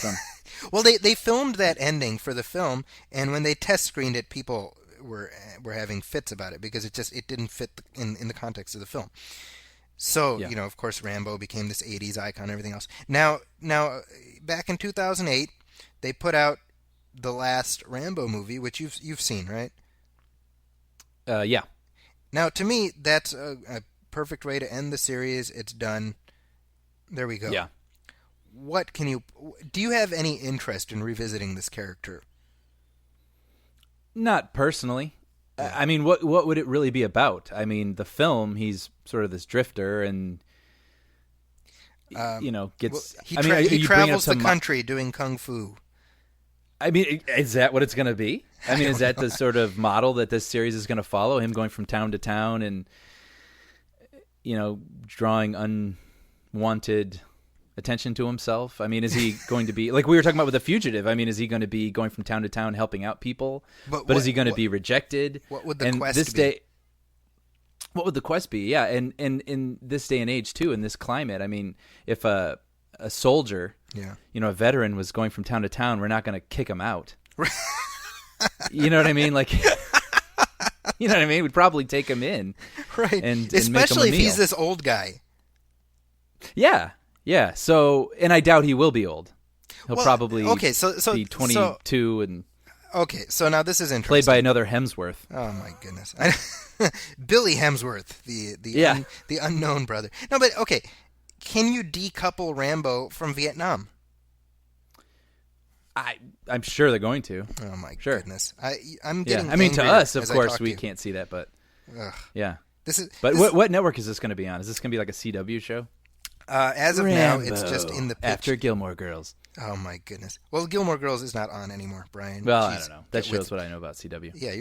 Well, they filmed that ending for the film, and when they test screened it, people were having fits about it because it didn't fit in the context of the film. So of course, Rambo became this '80s icon and everything else. Now, back in 2008, they put out the last Rambo movie, which you've seen, right? Yeah. Now, to me, that's a perfect way to end the series. It's done. There we go. Yeah. Do you have any interest in revisiting this character? Not personally. Yeah. I mean, what would it really be about? I mean, the film, he's sort of this drifter and gets. Well, he travels the country doing kung fu. I mean, is that what it's going to be? I mean, is that the sort of model that this series is going to follow? Him going from town to town and drawing unwanted attention to himself? I mean, is he going to be, like we were talking about with The Fugitive, I mean, is he going to be going from town to town helping out people? But is he going to be rejected? What would the quest be? What would the quest be? Yeah, and in this day and age, too, in this climate, I mean, if a soldier, a veteran was going from town to town, we're not going to kick him out. You know what I mean? Like... You know what I mean? We'd probably take him in, right? And especially make him a if meal. He's this old guy. Yeah. So, and I doubt he will be old. He'll probably be 22 and. Okay, so now this is interesting. Played by another Hemsworth. Oh my goodness, Billy Hemsworth, the unknown brother. No, but okay, can you decouple Rambo from Vietnam? I'm sure they're going to. Oh my goodness! I'm getting. I mean, to us, of course, we can't see that, but yeah. What network is this going to be on? Is this going to be like a CW show? As of now, it's just in the pitch. After Gilmore Girls. Oh my goodness! Well, Gilmore Girls is not on anymore, Brian. Well, I don't know. That shows what I know about CW. Yeah,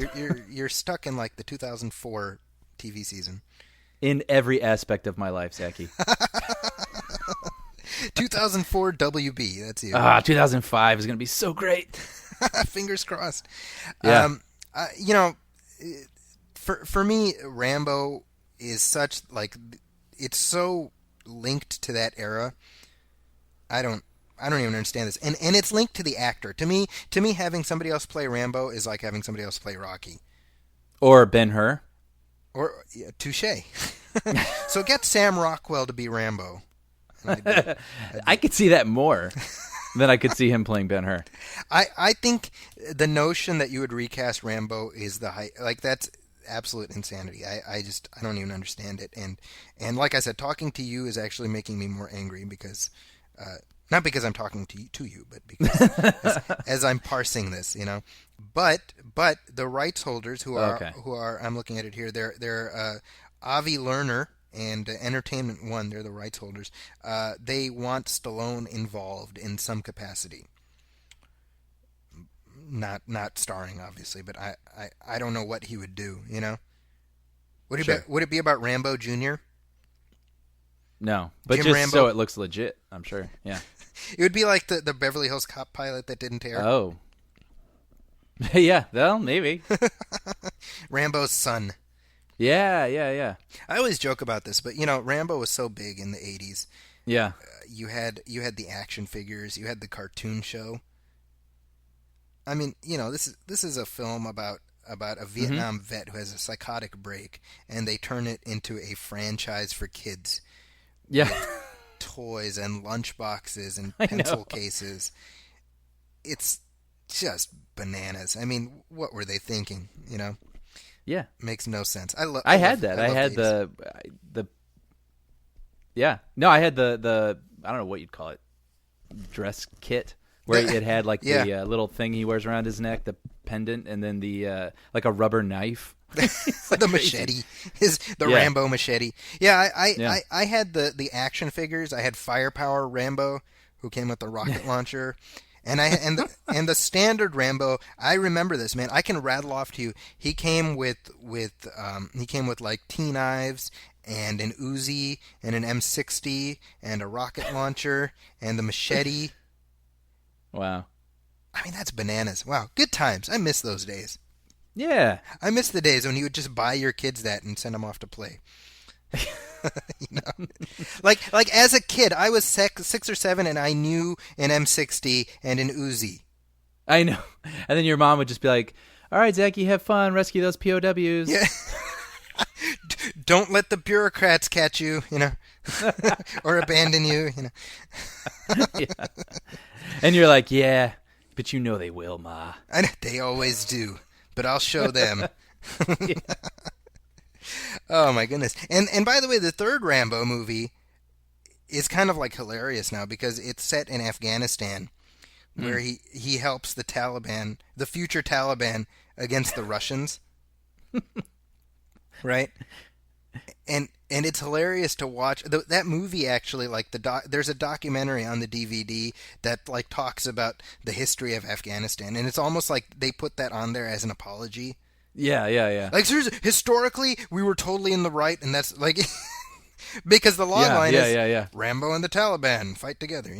you're stuck in like the 2004 TV season. In every aspect of my life, Zachy. 2004 WB. That's you. 2005 is going to be so great. Fingers crossed. Yeah. For me, Rambo is such like it's so linked to that era. I don't even understand this, and it's linked to the actor. To me, having somebody else play Rambo is like having somebody else play Rocky, or Ben-Hur, or touche. So get Sam Rockwell to be Rambo. I could see that more than I could see him playing Ben-Hur. I think the notion that you would recast Rambo is the height. Like, that's absolute insanity. I don't even understand it. And like I said, talking to you is actually making me more angry because Not because I'm talking to you, but because as I'm parsing this, But the rights holders who are I'm looking at it here. They're Avi Lerner and Entertainment One. They're the rights holders. They want Stallone involved in some capacity. Not starring, obviously, but I don't know what he would do. Would it be about Rambo Jr.? No, but Jim just Rambo? so it looks legit, I'm sure. Yeah. It would be like the Beverly Hills Cop pilot that didn't air. Oh. Yeah, well, maybe. Rambo's son. Yeah. I always joke about this, but Rambo was so big in the 80s. Yeah. You had the action figures, you had the cartoon show. I mean, this is a film about a Vietnam vet who has a psychotic break, and they turn it into a franchise for kids. Yeah. Toys and lunch boxes and pencil cases. It's just bananas. I mean, what were they thinking? Yeah. Makes no sense. I had that. I had the yeah. No, I had the I don't know what you'd call it, dress kit, where it had like the little thing he wears around his neck, the pendant, and then the like a rubber knife. The machete, Rambo machete. Yeah, I had the action figures. I had Firepower Rambo, who came with the rocket launcher, and the standard Rambo. I remember this, man. I can rattle off to you. He came with like T-knives and an Uzi and an M60 and a rocket launcher and the machete. Wow. I mean, that's bananas. Wow, good times. I miss those days. Yeah. I miss the days when you would just buy your kids that and send them off to play. Like as a kid, I was 6 or 7 and I knew an M60 and an Uzi. I know. And then your mom would just be like, "All right, Zach, you have fun. Rescue those POWs." Yeah. Don't let the bureaucrats catch you, or abandon you, Yeah. And you're like, "Yeah, but they will, Ma." They always do. But I'll show them. Oh my goodness! And by the way, the third Rambo movie is kind of like hilarious now because it's set in Afghanistan, where he helps the Taliban, the future Taliban, against the Russians. Right? And it's hilarious to watch that movie. Actually, like there's a documentary on the DVD that like talks about the history of Afghanistan, and it's almost like they put that on there as an apology. Yeah. Like seriously, historically, we were totally in the right, and that's like because the log line is Rambo and the Taliban fight together.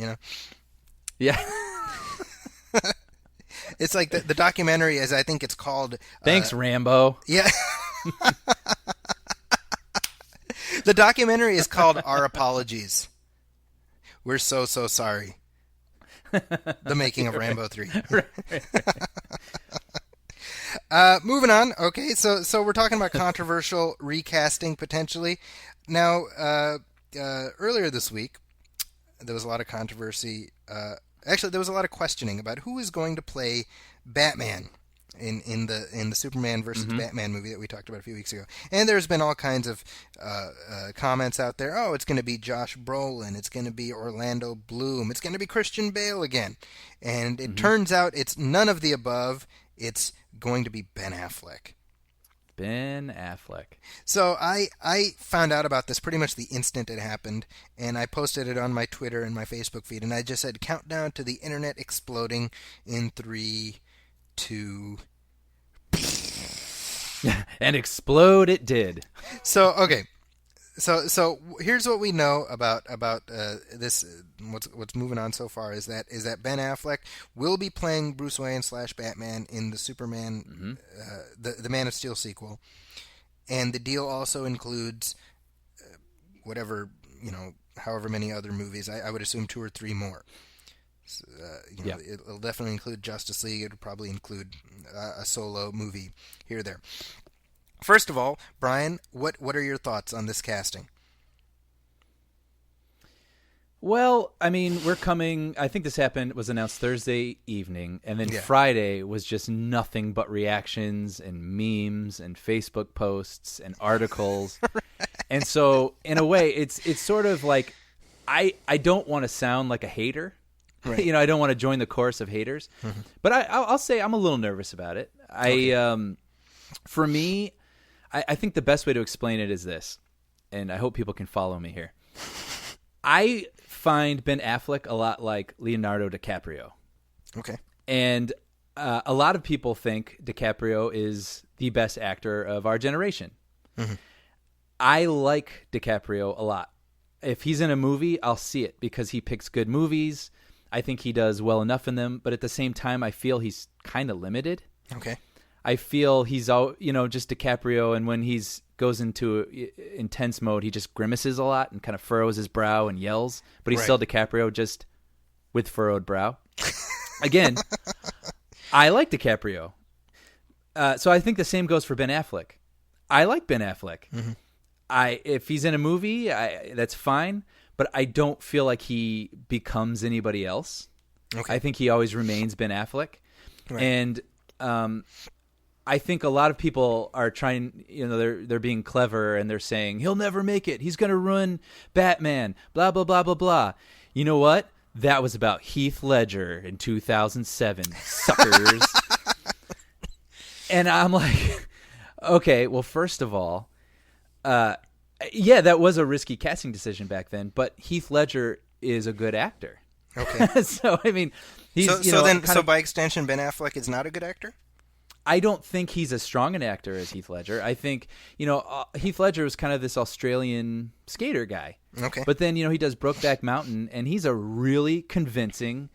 Yeah. It's like the documentary, as I think it's called. Thanks, Rambo. Yeah. The documentary is called Our Apologies. We're so sorry. The making of Rambo 3. Moving on. Okay, so we're talking about controversial recasting potentially. Now, earlier this week, there was a lot of controversy. Actually, there was a lot of questioning about who is going to play Batman in the Superman versus Batman movie that we talked about a few weeks ago. And there's been all kinds of comments out there. Oh, it's going to be Josh Brolin. It's going to be Orlando Bloom. It's going to be Christian Bale again. And it turns out it's none of the above. It's going to be Ben Affleck. Ben Affleck. So I found out about this pretty much the instant it happened, and I posted it on my Twitter and my Facebook feed, and I just said, countdown to the internet exploding in 3, 2... And explode it did. So, okay. So here's what we know about this. What's moving on so far is that Ben Affleck will be playing Bruce Wayne / Batman in the Superman, the Man of Steel sequel, and the deal also includes whatever however many other movies. I would assume 2 or 3 more. So, it'll definitely include Justice League. It'll probably include a solo movie here or there. First of all, Brian, what are your thoughts on this casting? Well, I mean, I think this was announced Thursday evening, and then Friday was just nothing but reactions and memes and Facebook posts and articles. Right. And so, in a way, it's sort of like, I don't want to sound like a hater, Right. I don't want to join the chorus of haters. But I'll say I'm a little nervous about it. For me, I think the best way to explain it is this, and I hope people can follow me here. I find Ben Affleck a lot like Leonardo DiCaprio. Okay. And a lot of people think DiCaprio is the best actor of our generation. I like DiCaprio a lot. If he's in a movie, I'll see it because he picks good movies. I think he does well enough in them, but at the same time, I feel he's kind of limited. Okay. I feel he's all just DiCaprio, and when he's goes into intense mode, he just grimaces a lot and kind of furrows his brow and yells. But he's still DiCaprio, just with furrowed brow. Again, I like DiCaprio, so I think the same goes for Ben Affleck. I like Ben Affleck. If he's in a movie, that's fine, but I don't feel like he becomes anybody else. Okay. I think he always remains Ben Affleck, and I think a lot of people are trying. They're being clever and they're saying he'll never make it. He's going to ruin Batman. Blah blah blah blah blah. You know what? That was about Heath Ledger in 2007. Suckers. And I'm like, okay, well, first of all, that was a risky casting decision back then, but Heath Ledger is a good actor. Okay. So, I mean, he's... So by extension, Ben Affleck is not a good actor? I don't think he's as strong an actor as Heath Ledger. I think, Heath Ledger was kind of this Australian skater guy. Okay. But then, he does Brokeback Mountain, and he's a really convincing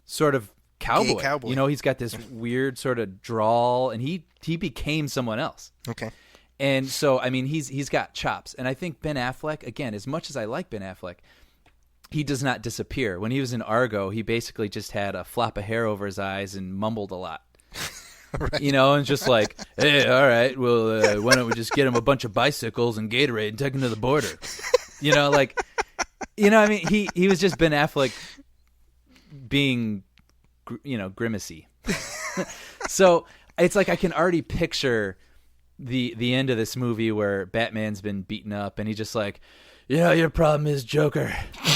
sort of cowboy. Gay cowboy. He's got this weird sort of drawl, and he became someone else. Okay. And so, I mean, he's got chops. And I think Ben Affleck, again, as much as I like Ben Affleck, he does not disappear. When he was in Argo, he basically just had a flop of hair over his eyes and mumbled a lot. Right. And just like, hey, all right, well, why don't we just get him a bunch of bicycles and Gatorade and take him to the border? I mean, he was just Ben Affleck being, grimacy. So it's like I can already picture the end of this movie where Batman's been beaten up and he's just like, your problem is Joker.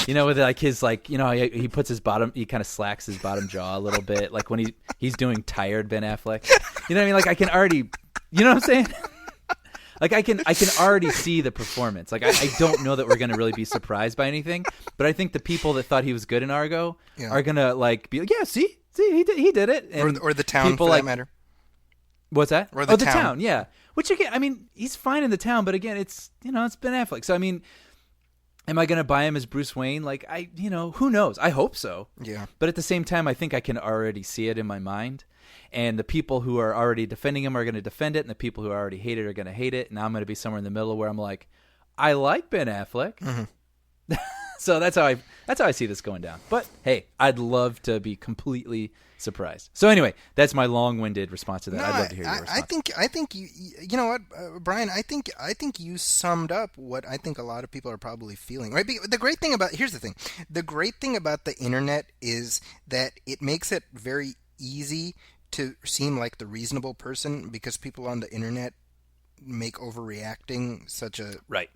With like his he puts his bottom, he kind of slacks his bottom jaw a little bit, like when he's doing tired Ben Affleck. You know what I mean? Like I can already, you know what I'm saying? Like I can already see the performance. Like I don't know that we're gonna really be surprised by anything, but I think the people that thought he was good in Argo are gonna be like, yeah, see, he did it, and or the town for that matter. What's that? Or the town, yeah. Which again, I mean, he's fine in the town, but again, it's it's Ben Affleck. So I mean, am I going to buy him as Bruce Wayne? Like who knows? I hope so. Yeah. But at the same time, I think I can already see it in my mind. And the people who are already defending him are going to defend it, and the people who already hate it are going to hate it. And I'm going to be somewhere in the middle where I'm like, I like Ben Affleck. Mm-hmm. So that's how I see this going down. But hey, I'd love to be completely surprised. So anyway, that's my long-winded response to that. I'd love to hear your response. I think you know what, Brian. I think you summed up what I think a lot of people are probably feeling. Right. The great thing about the great thing about the internet is that it makes it very easy to seem like the reasonable person because people on the internet make overreacting such a right.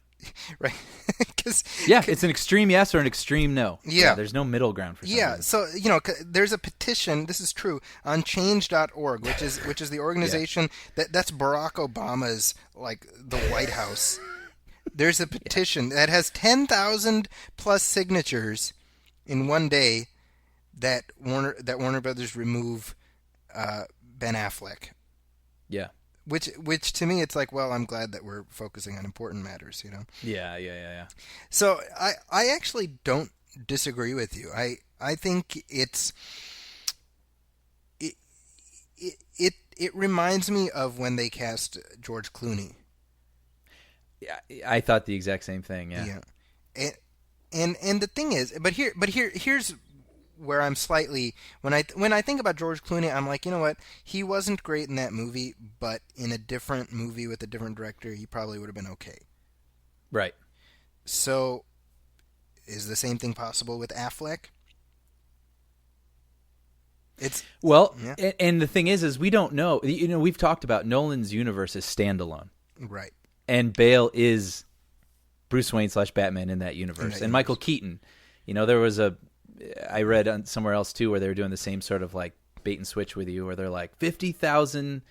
It's an extreme yes or an extreme no. Yeah. There's no middle ground for some reason. So there's a petition. This is true on Change.org, which is the organization that's Barack Obama's like the White House. There's a petition that has 10,000 plus signatures in one day that Warner Brothers remove Ben Affleck. Yeah. Which to me, it's like, well, I'm glad that we're focusing on important matters, Yeah. So I actually don't disagree with you. I think it reminds me of when they cast George Clooney. Yeah, I thought the exact same thing. Yeah. And the thing is, but here's where I'm slightly when I think about George Clooney, I'm like, you know what? He wasn't great in that movie, but in a different movie with a different director, he probably would have been okay. Right. So, is the same thing possible with Affleck? And the thing is we don't know. We've talked about Nolan's universe is standalone. Right. And Bale is Bruce Wayne / Batman in that universe. And Michael Keaton, there was a I read on somewhere else too where they were doing the same sort of like bait and switch with you, where they're like 50,000,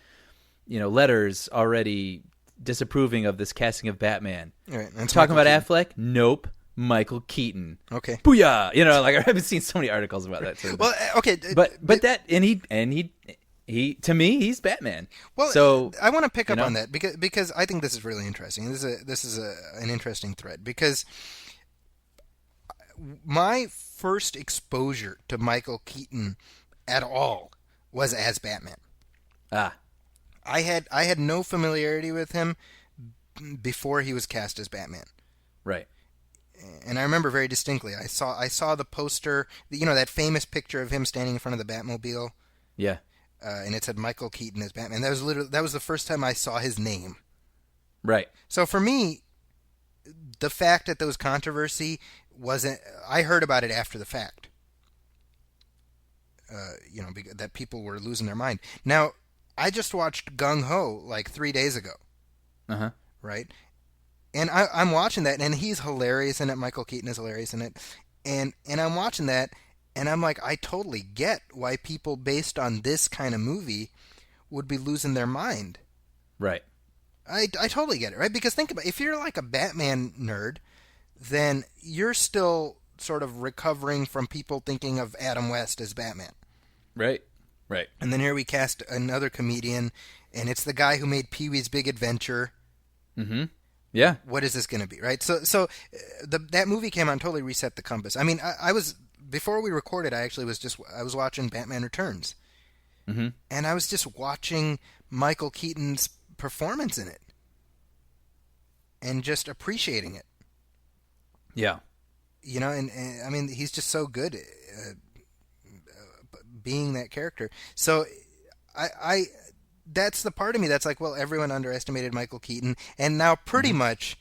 letters already disapproving of this casting of Batman. Right. Talking about Affleck? Nope. Michael Keaton. Okay. Booyah! Like I haven't seen so many articles about that. Sort of Well, okay. but that and he to me he's Batman. Well, so I want to pick up on that because I think this is really interesting. This is an interesting thread because my first exposure to Michael Keaton at all was as Batman. I had no familiarity with him before he was cast as Batman. Right. And I remember very distinctly. I saw the poster, that famous picture of him standing in front of the Batmobile. Yeah. And it said Michael Keaton as Batman. That was the first time I saw his name. Right. So for me, the fact that there was controversy wasn't. I heard about it after the fact. That people were losing their mind. Now, I just watched Gung Ho like 3 days ago. Right. And I'm watching that, and he's hilarious in it. Michael Keaton is hilarious in it. And I'm watching that, and I'm like, I totally get why people based on this kind of movie would be losing their mind. Right. I totally get it, right? Because think about it. If you're like a Batman nerd, then you're still sort of recovering from people thinking of Adam West as Batman. Right. Right. And then here we cast another comedian, and it's the guy who made Pee-wee's Big Adventure. Mm-hmm. Yeah. What is this going to be, right? So that movie came out and totally reset the compass. I mean, I was before we recorded. I was watching Batman Returns, and I was just watching Michael Keaton's performance in it, and just appreciating it. Yeah. And I mean, he's just so good being that character. So I that's the part of me that's like, well, everyone underestimated Michael Keaton, and now pretty much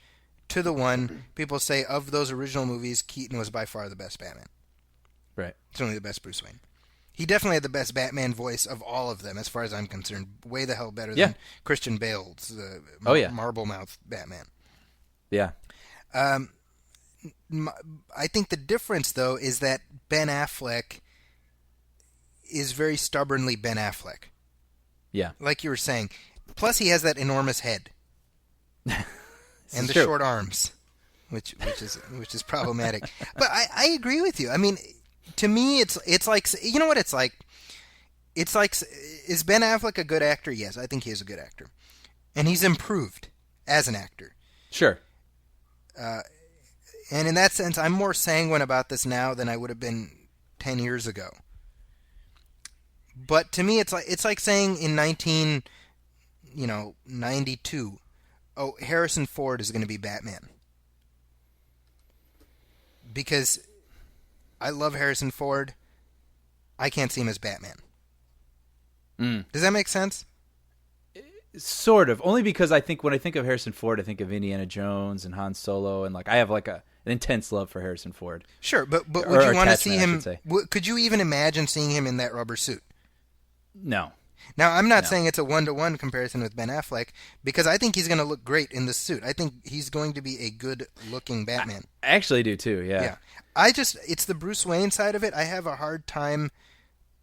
to the one people say of those original movies, Keaton was by far the best Batman. Right. Certainly the best Bruce Wayne. He definitely had the best Batman voice of all of them, as far as I'm concerned. Way the hell better than Christian Bale's marble mouth Batman. Yeah. I think the difference, though, is that Ben Affleck is very stubbornly Ben Affleck. Yeah. Like you were saying. Plus, he has that enormous head. And the short arms, which is problematic. But I agree with you. I mean, to me, it's like, you know what it's like? It's like, is Ben Affleck a good actor? Yes, I think he is a good actor. And he's improved as an actor. Sure. And in that sense, I'm more sanguine about this now than I would have been 10 years ago. But to me, it's like saying in 1992, oh, Harrison Ford is going to be Batman. Because I love Harrison Ford. I can't see him as Batman. Does that make sense? Sort of. Only because I think when I think of Harrison Ford, I think of Indiana Jones and Han Solo, and like I have like an intense love for Harrison Ford. Sure, but would you want to see him? Could you even imagine seeing him in that rubber suit? No. Now, I'm not saying it's a one-to-one comparison with Ben Affleck, because I think he's going to look great in the suit. I think he's going to be a good-looking Batman. I actually do, too, yeah. It's the Bruce Wayne side of it. I have a hard time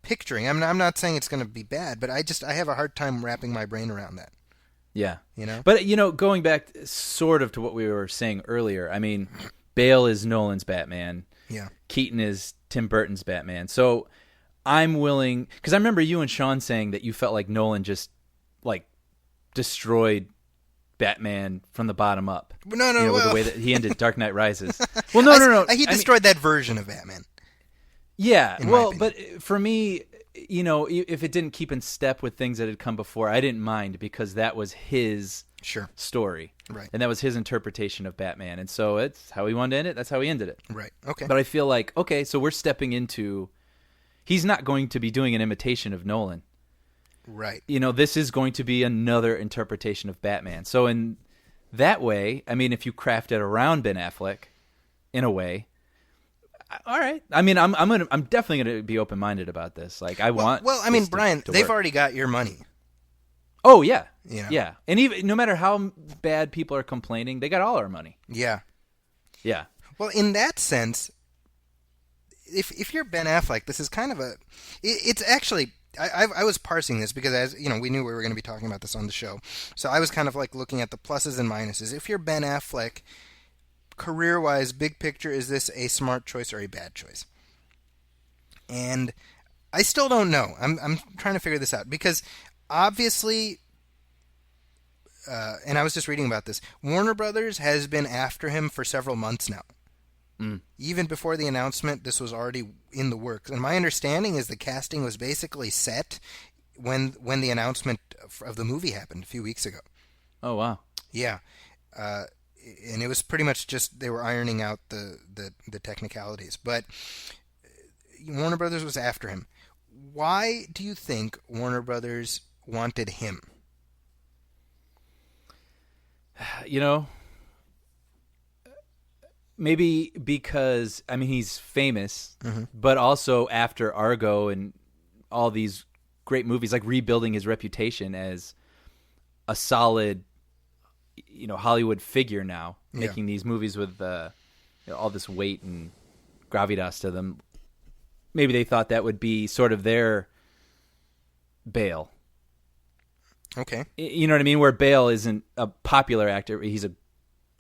picturing. I'm not saying it's going to be bad, but I have a hard time wrapping my brain around that. Yeah. But, going back sort of to what we were saying earlier, I mean, Bale is Nolan's Batman. Yeah. Keaton is Tim Burton's Batman. So I'm willing, because I remember you and Sean saying that you felt like Nolan just like destroyed Batman from the bottom up. No, with the way that he ended Dark Knight Rises. Well, no. He destroyed that version of Batman. Yeah, well, but for me, if it didn't keep in step with things that had come before, I didn't mind, because that was his story. Right. And that was his interpretation of Batman. And so it's how he wanted to end it. That's how he ended it. Right. Okay. But I feel like, okay, so we're stepping into, he's not going to be doing an imitation of Nolan. Right. This is going to be another interpretation of Batman. So in that way, I mean, if you craft it around Ben Affleck, in a way, all right. I mean, I'm definitely gonna be open minded about this. Like, Well, I mean, Brian, they've already got your money. Oh yeah, yeah. And even no matter how bad people are complaining, they got all our money. Yeah. Yeah. Well, in that sense, if you're Ben Affleck, this is kind of it's actually. I was parsing this because, as you know, we knew we were going to be talking about this on the show. So I was kind of like looking at the pluses and minuses. If you're Ben Affleck, career-wise, big picture, is this a smart choice or a bad choice? And I still don't know. I'm trying to figure this out because obviously, and I was just reading about this, Warner Brothers has been after him for several months now. Even before the announcement, this was already in the works. And my understanding is the casting was basically set when the announcement of the movie happened a few weeks ago. Oh, wow. Yeah. And it was pretty much just they were ironing out the technicalities. But Warner Brothers was after him. Why do you think Warner Brothers wanted him? You know, maybe because, I mean, he's famous, but also after Argo and all these great movies, like rebuilding his reputation as a solid, Hollywood figure now, making these movies with all this weight and gravitas to them. Maybe they thought that would be sort of their Bale. Okay. You know what I mean? Where Bale isn't a popular actor, he's a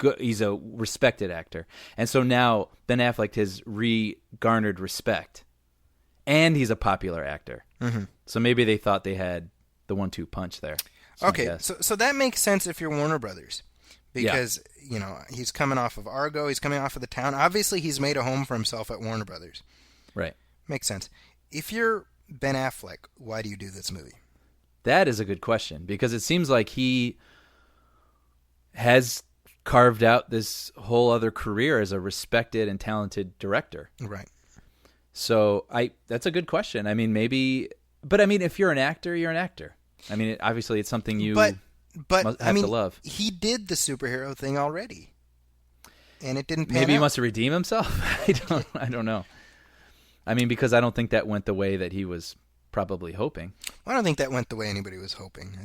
respected actor. And so now Ben Affleck has re-garnered respect. And he's a popular actor. So maybe they thought they had the 1-2 punch there. Okay, so that makes sense if you're Warner Brothers. Because, he's coming off of Argo, he's coming off of The Town. Obviously, he's made a home for himself at Warner Brothers. Right. Makes sense. If you're Ben Affleck, why do you do this movie? That is a good question, because it seems like he has carved out this whole other career as a respected and talented director. Right. So that's a good question. I mean, maybe, but I mean, if you're an actor, you're an actor. I mean, obviously it's something you have to love. He did the superhero thing already, and it didn't pan Maybe he out. wants to redeem himself. I don't know. I mean, because I don't think that went the way that he was probably hoping. I don't think that went the way anybody was hoping. I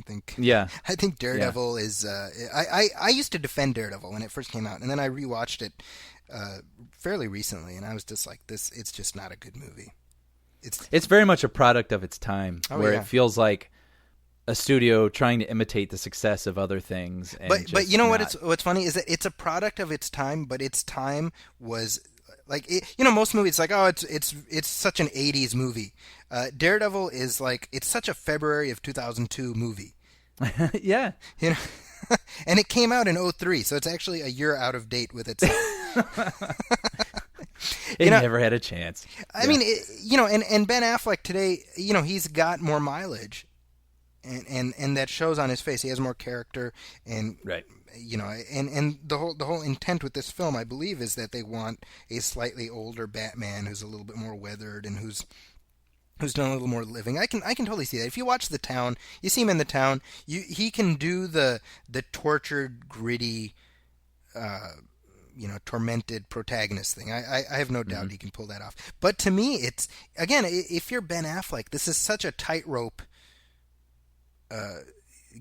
think Daredevil is. I used to defend Daredevil when it first came out, and then I rewatched it fairly recently, and I was just like, "This, it's just not a good movie." It's very much a product of its time, where it feels like a studio trying to imitate the success of other things. And but you know what's funny is that it's a product of its time, but its time was. Like most movies, like it's such an '80s movie. Daredevil is like it's such a February of 2002 movie. Yeah, and it came out in 2003, so it's actually a year out of date with itself. It never had a chance. I mean, and Ben Affleck today, he's got more mileage, and that shows on his face. He has more character, and right. And the whole intent with this film, I believe, is that they want a slightly older Batman who's a little bit more weathered and who's done a little more living. I can totally see that. If you watch The Town, you see him in The Town. He can do the tortured, gritty, tormented protagonist thing. I have no doubt he can pull that off. But to me, it's again, if you're Ben Affleck, this is such a tightrope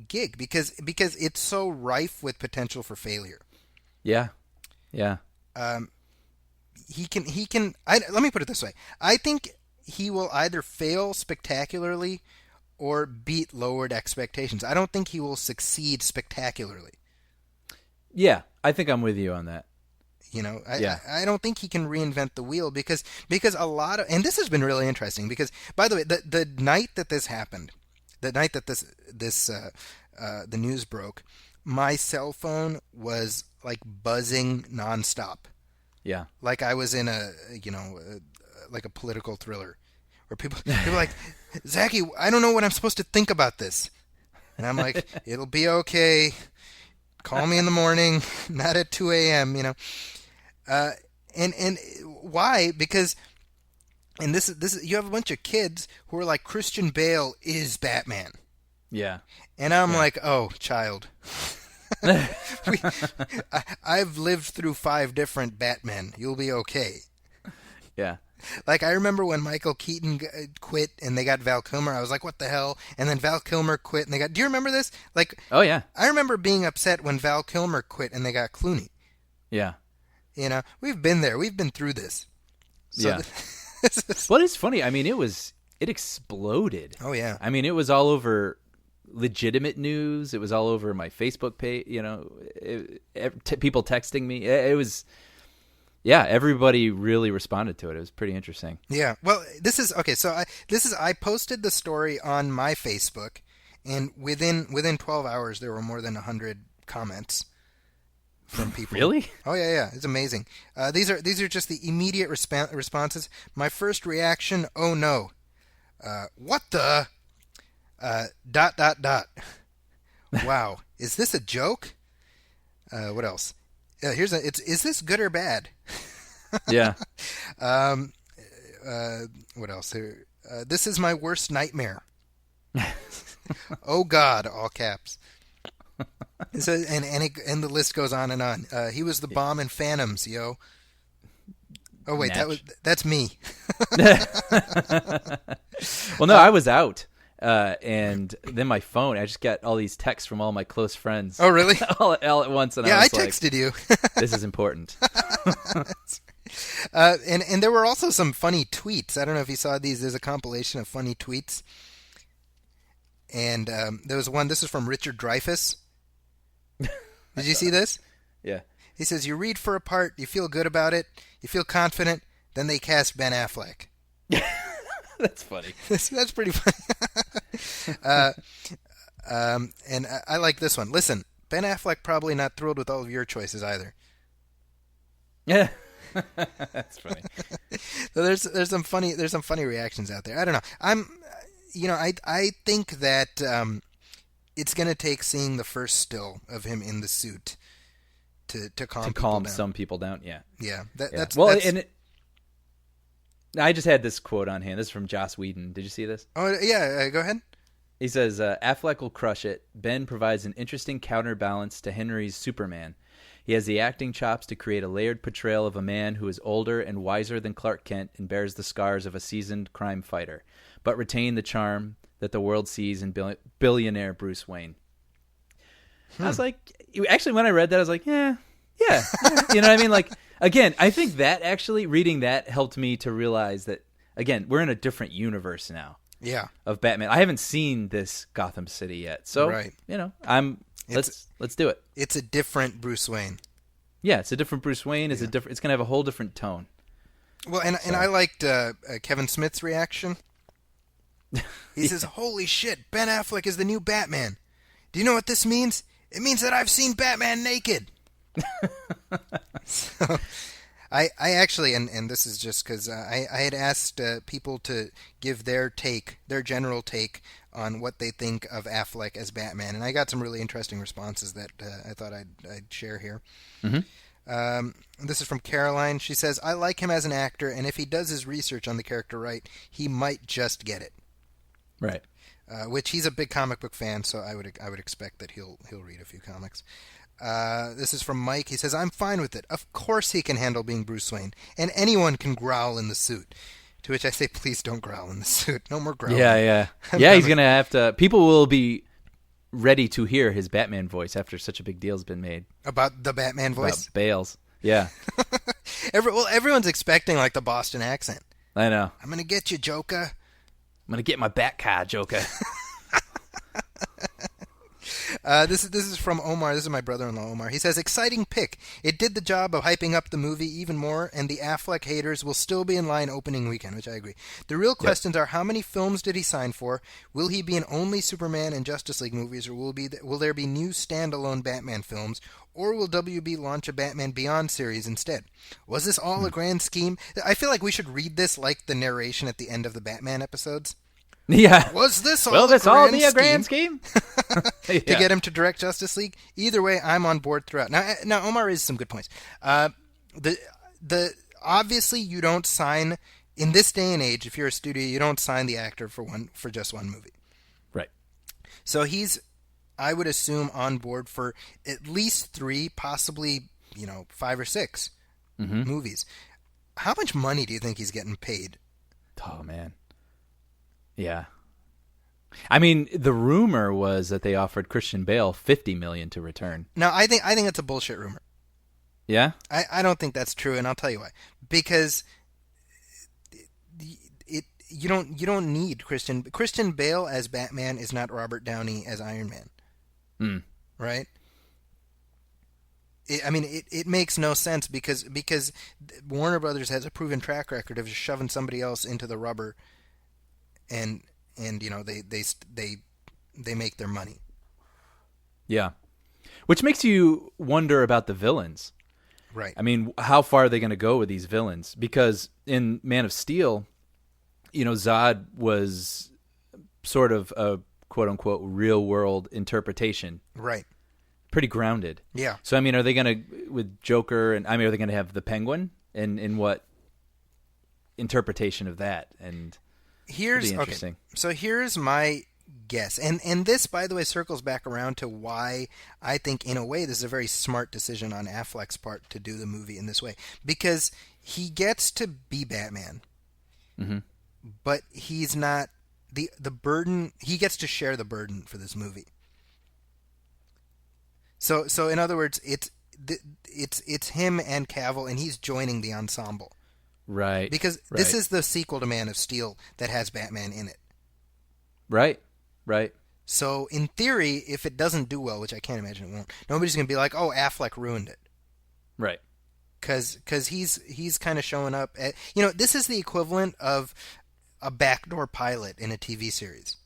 gig because it's so rife with potential for failure. Yeah. He can. Let me put it this way. I think he will either fail spectacularly or beat lowered expectations. I don't think he will succeed spectacularly. Yeah, I think I'm with you on that. I don't think he can reinvent the wheel because a lot of, and this has been really interesting because, by the way, the night that this happened, the night that the news broke, my cell phone was like buzzing nonstop. Yeah. Like I was in like a political thriller where people are like, Zachy, I don't know what I'm supposed to think about this. And I'm like, it'll be okay. Call me in the morning, not at 2 a.m., and why? Because, and this is you have a bunch of kids who are like, Christian Bale is Batman. Yeah. And I'm like, oh, child. I've lived through 5 different Batmen. You'll be okay. Yeah. Like, I remember when Michael Keaton quit and they got Val Kilmer. I was like, what the hell? And then Val Kilmer quit and they got... Do you remember this? Like, oh, yeah. I remember being upset when Val Kilmer quit and they got Clooney. Yeah. We've been there. We've been through this. So yeah. Well, it's funny. I mean, it exploded. Oh yeah. I mean, it was all over legitimate news. It was all over my Facebook page. You know, people texting me. It was. Yeah, everybody really responded to it. It was pretty interesting. Yeah. Well, this is okay. So I posted the story on my Facebook, and within 12 hours there were more than 100 comments from people. Really? Oh yeah. It's amazing. These are just the immediate responses. My first reaction: oh no. What the? ... Wow. Is this a joke? What else? Is this good or bad? Yeah. What else here? This is my worst nightmare. Oh God, all caps. So, and the list goes on and on. He was the bomb in Phantoms, yo. Oh wait, that's me. Well, no, I was out. And then my phone, I just got all these texts from all my close friends. Oh, really? all at once. And yeah, I I texted you. This is important. And there were also some funny tweets. I don't know if you saw these. There's a compilation of funny tweets. And there was one. This is from Richard Dreyfuss. Did you see this? Yeah. He says, you read for a part, you feel good about it, you feel confident, then they cast Ben Affleck. That's funny. That's pretty funny. And I like this one. Listen, Ben Affleck probably not thrilled with all of your choices either. Yeah, that's funny. So there's some funny reactions out there. I don't know. I think that it's gonna take seeing the first still of him in the suit to calm some people down. Yeah. Yeah. I just had this quote on hand. This is from Joss Whedon. Did you see this? Oh, yeah. Go ahead. He says, Affleck will crush it. Ben provides an interesting counterbalance to Henry's Superman. He has the acting chops to create a layered portrayal of a man who is older and wiser than Clark Kent and bears the scars of a seasoned crime fighter, but retain the charm that the world sees in billionaire Bruce Wayne. I was like, actually, when I read that, I was like, yeah. You know what I mean? Like, again, I think that actually reading that helped me to realize that, again, we're in a different universe now. Yeah. Of Batman. I haven't seen this Gotham City yet. So, right. Let's do it. It's a different Bruce Wayne. Yeah, it's a different Bruce Wayne. It's going to have a whole different tone. Well, and I liked Kevin Smith's reaction. He says, "Holy shit, Ben Affleck is the new Batman. Do you know what this means? It means that I've seen Batman naked." So, I actually, and this is just because I had asked people to give their general take on what they think of Affleck as Batman, and I got some really interesting responses that I thought I'd share here. Mm-hmm. This is from Caroline. She says, "I like him as an actor, and if he does his research on the character right, he might just get it." Right. Which he's a big comic book fan, so I would expect that he'll read a few comics. This is from Mike. He says, "I'm fine with it. Of course he can handle being Bruce Wayne, and anyone can growl in the suit." To which I say, please don't growl in the suit. No more growling. Yeah. Yeah, he's going to have to... People will be ready to hear his Batman voice after such a big deal's been made. About the Batman voice? About Bales. Yeah. Everyone's expecting, like, the Boston accent. I know. "I'm going to get you, Joker. I'm going to get my bat car, Joker." This is from Omar. This is my brother-in-law, Omar. He says, "Exciting pick. It did the job of hyping up the movie even more, and the Affleck haters will still be in line opening weekend," which I agree. "The real questions are, how many films did he sign for? Will he be in only Superman and Justice League movies, or will there be new standalone Batman films, or will WB launch a Batman Beyond series instead? Was this all a grand scheme?" I feel like we should read this like the narration at the end of the Batman episodes. Yeah. Was this all Will this all be a scheme? grand scheme? To get him to direct Justice League? Either way, I'm on board throughout. Now Omar raises some good points. The obviously you don't sign in this day and age. If you're a studio, you don't sign the actor for just one movie. Right. So he's, I would assume, on board for at least 3, possibly 5 or 6 movies. How much money do you think he's getting paid? Oh man. Yeah. I mean, the rumor was that they offered Christian Bale $50 million to return. No, I think that's a bullshit rumor. Yeah? I don't think that's true, and I'll tell you why. Because you don't need Christian Bale as Batman is not Robert Downey as Iron Man, right? It makes no sense because Warner Brothers has a proven track record of just shoving somebody else into the rubber, and they make their money. Yeah, which makes you wonder about the villains. Right. I mean, how far are they going to go with these villains? Because in Man of Steel, Zod was sort of a quote unquote real world interpretation. Right. Pretty grounded. Yeah. So, I mean, are they going to, with Joker, are they going to have the Penguin? And in what interpretation of that? And here's interesting. Okay. So here's my guess. And this, by the way, circles back around to why I think, in a way, this is a very smart decision on Affleck's part to do the movie in this way. Because he gets to be Batman. Mm-hmm. But he's not the burden. He gets to share the burden for this movie. So in other words, it's him and Cavill, and he's joining the ensemble. Right. Because this is the sequel to Man of Steel that has Batman in it. Right. So in theory, if it doesn't do well, which I can't imagine it won't, nobody's going to be like, "Oh, Affleck ruined it." Right. Because he's kind of showing up at, this is the equivalent of a backdoor pilot in a TV series.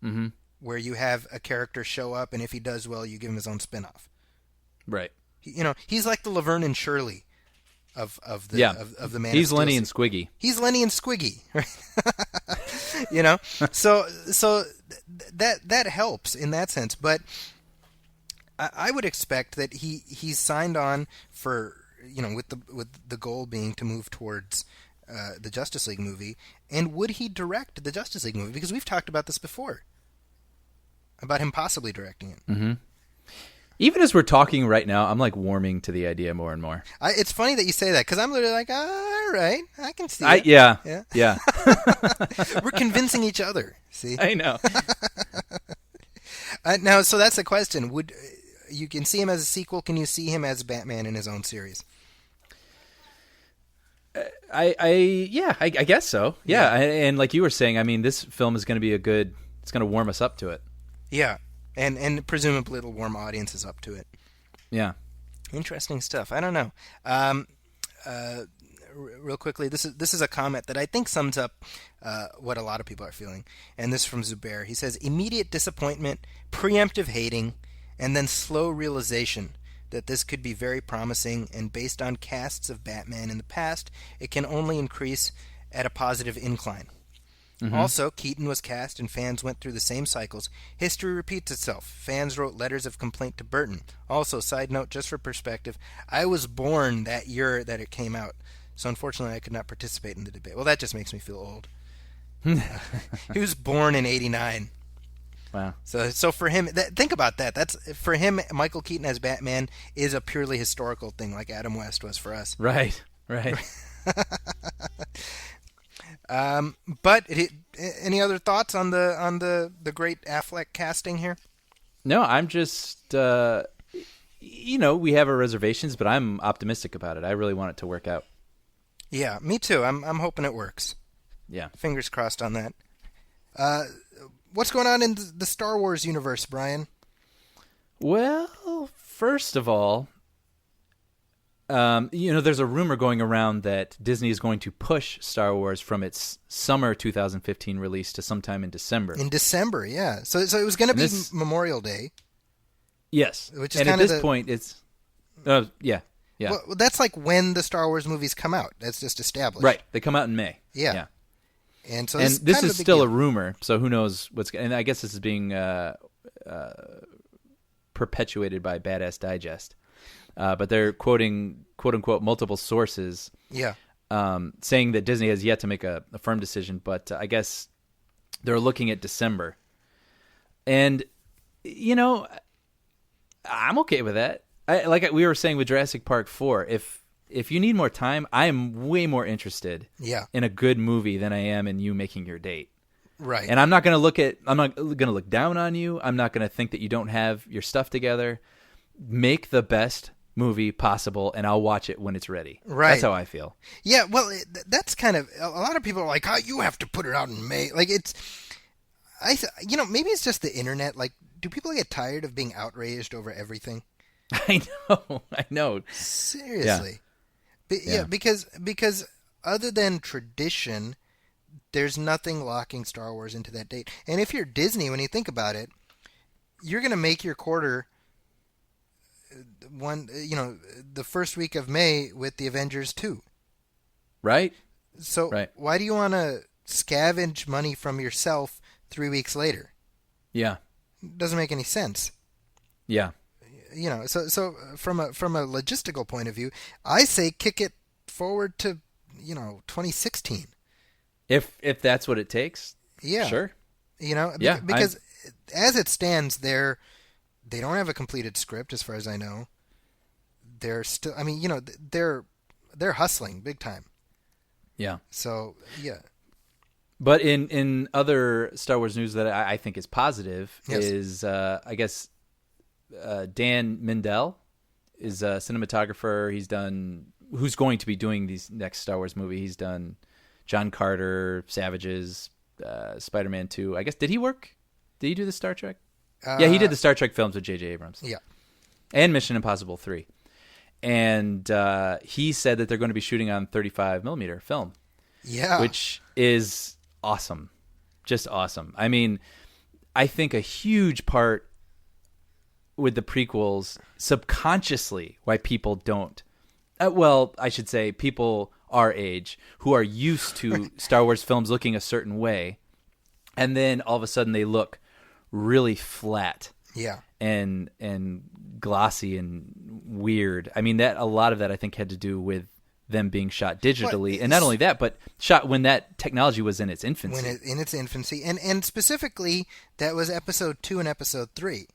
Mm-hmm. Where you have a character show up, and if he does well, you give him his own spin-off. Right. He's like the Laverne and Shirley of the Man. He's Lenny and Squiggy. He's Lenny and Squiggy, right? So that helps in that sense. But I would expect that he's signed on for with the goal being to move towards the Justice League movie. And would he direct the Justice League movie? Because we've talked about this before. About him possibly directing it. Mm-hmm. Even as we're talking right now, I'm like warming to the idea more and more. It's funny that you say that because I'm literally like, all right, I can see it. Yeah. We're convincing each other. See, I know. Now, so that's the question: Would you can see him as a sequel? Can you see him as Batman in his own series? I guess so. Yeah. And like you were saying, I mean, this film is going to be it's going to warm us up to it. Yeah, and presumably it'll warm audiences up to it. Yeah. Interesting stuff. I don't know. Real quickly, this is a comment that I think sums up what a lot of people are feeling. And this is from Zubair. He says, immediate disappointment, preemptive hating, and then slow realization that this could be very promising, and based on casts of Batman in the past, it can only increase at a positive incline. Mm-hmm. Also, Keaton was cast and fans went through the same cycles. History repeats itself. Fans wrote letters of complaint to Burton. Also, side note, just for perspective, I was born that year that it came out. So unfortunately, I could not participate in the debate. Well, that just makes me feel old. He was born in 1989. Wow. So for him, think about that. That's for him, Michael Keaton as Batman is a purely historical thing like Adam West was for us. Right. But any other thoughts on the great Affleck casting here? No, I'm just we have our reservations, but I'm optimistic about it. I really want it to work out. Yeah, me too. I'm hoping it works. Yeah, fingers crossed on that. What's going on in the Star Wars universe, Brian? Well, first of all, there's a rumor going around that Disney is going to push Star Wars from its summer 2015 release to sometime in December. In December, yeah. So it was going to be Memorial Day. Yes. Which is and at this point, it's... yeah. Well, that's like when the Star Wars movies come out. That's just established. Right. They come out in May. Yeah. And so this is still a rumor, so who knows what's... And I guess this is being perpetuated by Badass Digest. But they're quoting, quote-unquote, multiple sources saying that Disney has yet to make a firm decision, but I guess they're looking at December. And, I'm okay with that. Like we were saying with Jurassic Park 4, if you need more time, I am way more interested in a good movie than I am in you making your date. Right. And I'm not going to look down on you. I'm not going to think that you don't have your stuff together. Make the best movie possible, and I'll watch it when it's ready. Right. That's how I feel. Yeah, well, that's kind of a lot of people are like, "Oh, you have to put it out in May." Like maybe it's just the internet. Like, do people get tired of being outraged over everything? I know. Seriously. Yeah. Because other than tradition, there's nothing locking Star Wars into that date. And if you're Disney, when you think about it, you're going to make your quarter the first week of May with the Avengers 2. Right? So why do you want to scavenge money from yourself 3 weeks later? Yeah. It doesn't make any sense. Yeah. So from a logistical point of view, I say kick it forward to 2016. If that's what it takes. Yeah. Sure. Yeah, because as it stands, they don't have a completed script as far as I know. They're still, they're hustling big time. Yeah. So yeah. But in other Star Wars news that I think is positive is I guess Dan Mindell is a cinematographer. Who's going to be doing these next Star Wars movie. He's done John Carter, Savages, Spider-Man 2. I guess, did he do the Star Trek? Yeah, he did the Star Trek films with J.J. Abrams. Yeah. And Mission Impossible 3. And he said that they're going to be shooting on 35 millimeter film. Yeah. Which is awesome. Just awesome. I mean, I think a huge part with the prequels, subconsciously, why people don't. I should say people our age who are used to Star Wars films looking a certain way, and then all of a sudden they look really flat. Yeah. And glossy and weird. I mean, a lot of that I think had to do with them being shot digitally, and not only that, but shot when that technology was in its infancy. In its infancy, and specifically that was Episode 2 and Episode 3.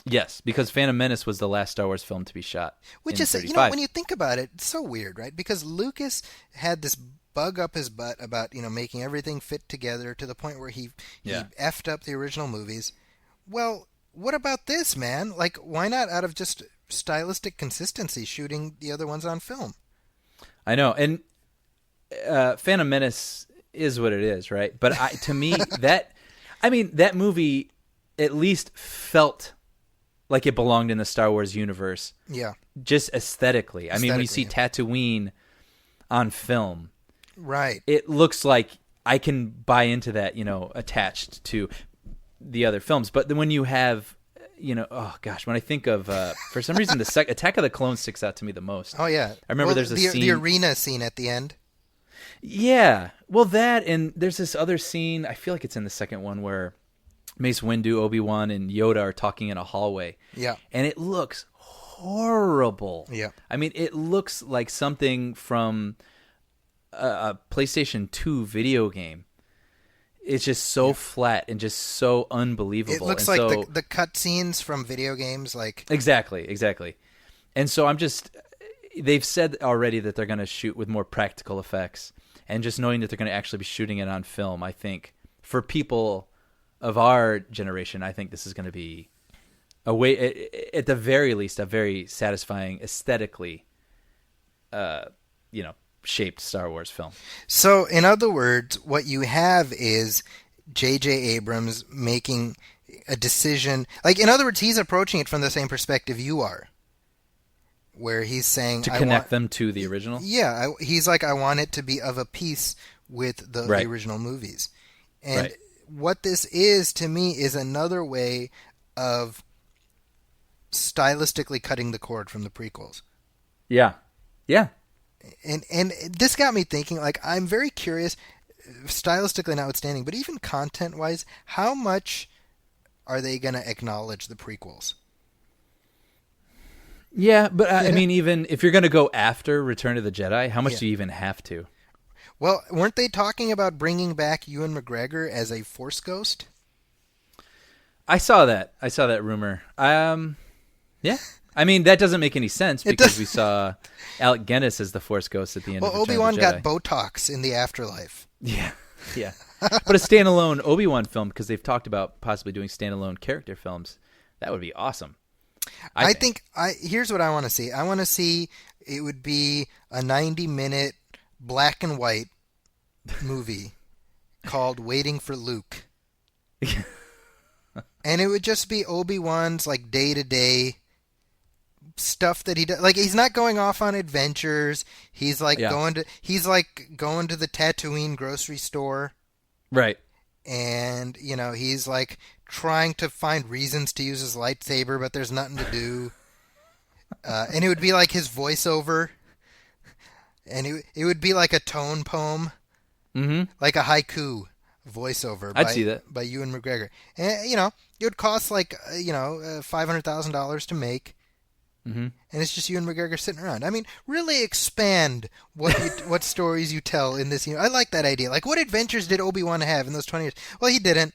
Yes, because Phantom Menace was the last Star Wars film to be shot. Which is, 35. when you think about it, it's so weird, right? Because Lucas had this bug up his butt about, making everything fit together to the point where he effed up the original movies. Well, what about this, man? Like, why not, out of just stylistic consistency, shooting the other ones on film? I know, and Phantom Menace is what it is, right? But to me, that movie at least felt like it belonged in the Star Wars universe. Yeah. Just aesthetically. I mean, when you see Tatooine on film, right, it looks like I can buy into that, attached to the other films. But then when you have, oh gosh, when I think of, for some reason, the Attack of the Clones sticks out to me the most. Oh, yeah. I remember there's a scene. The arena scene at the end. Yeah. Well, that, and there's this other scene, I feel like it's in the second one, where Mace Windu, Obi-Wan, and Yoda are talking in a hallway. Yeah. And it looks horrible. Yeah. I mean, it looks like something from a PlayStation 2 video game. It's just so flat and just so unbelievable. It looks and like the cutscenes from video games. Exactly. And so they've said already that they're going to shoot with more practical effects. And just knowing that they're going to actually be shooting it on film, I think, for people of our generation, I think this is going to be at the very least, a very satisfying, aesthetically, shaped Star Wars film. So, in other words, what you have is J.J. Abrams making a decision. Like, in other words, he's approaching it from the same perspective you are, where he's saying to connect them to the original. Yeah, he's like, I want it to be of a piece with the original movies, and what this is to me is another way of stylistically cutting the cord from the prequels. Yeah. And this got me thinking, like, I'm very curious, stylistically notwithstanding, but even content-wise, how much are they going to acknowledge the prequels? Yeah, but I mean, even if you're going to go after Return of the Jedi, how much do you even have to? Well, weren't they talking about bringing back Ewan McGregor as a Force ghost? I saw that rumor. Yeah. I mean, that doesn't make any sense because we saw Alec Guinness as the Force ghost at the end of Return of the Jedi. Obi-Wan got Botox in the afterlife. Yeah. But a standalone Obi-Wan film, because they've talked about possibly doing standalone character films, that would be awesome. I think here's what I want to see. I want to see it would be a 90-minute black and white movie called Waiting for Luke. And it would just be Obi-Wan's like day-to-day stuff that he does. Like, he's not going off on adventures. He's like going to the Tatooine grocery store. Right. And, he's like trying to find reasons to use his lightsaber, but there's nothing to do. And it would be like his voiceover. And it would be like a tone poem. Mm-hmm. Like a haiku voiceover. I'd see that. By Ewan McGregor. And, it would cost like, $500,000 to make. Mm-hmm. And it's just Ewan McGregor sitting around. I mean, really expand what stories you tell in this. I like that idea. Like, what adventures did Obi-Wan have in those 20 years? Well, he didn't.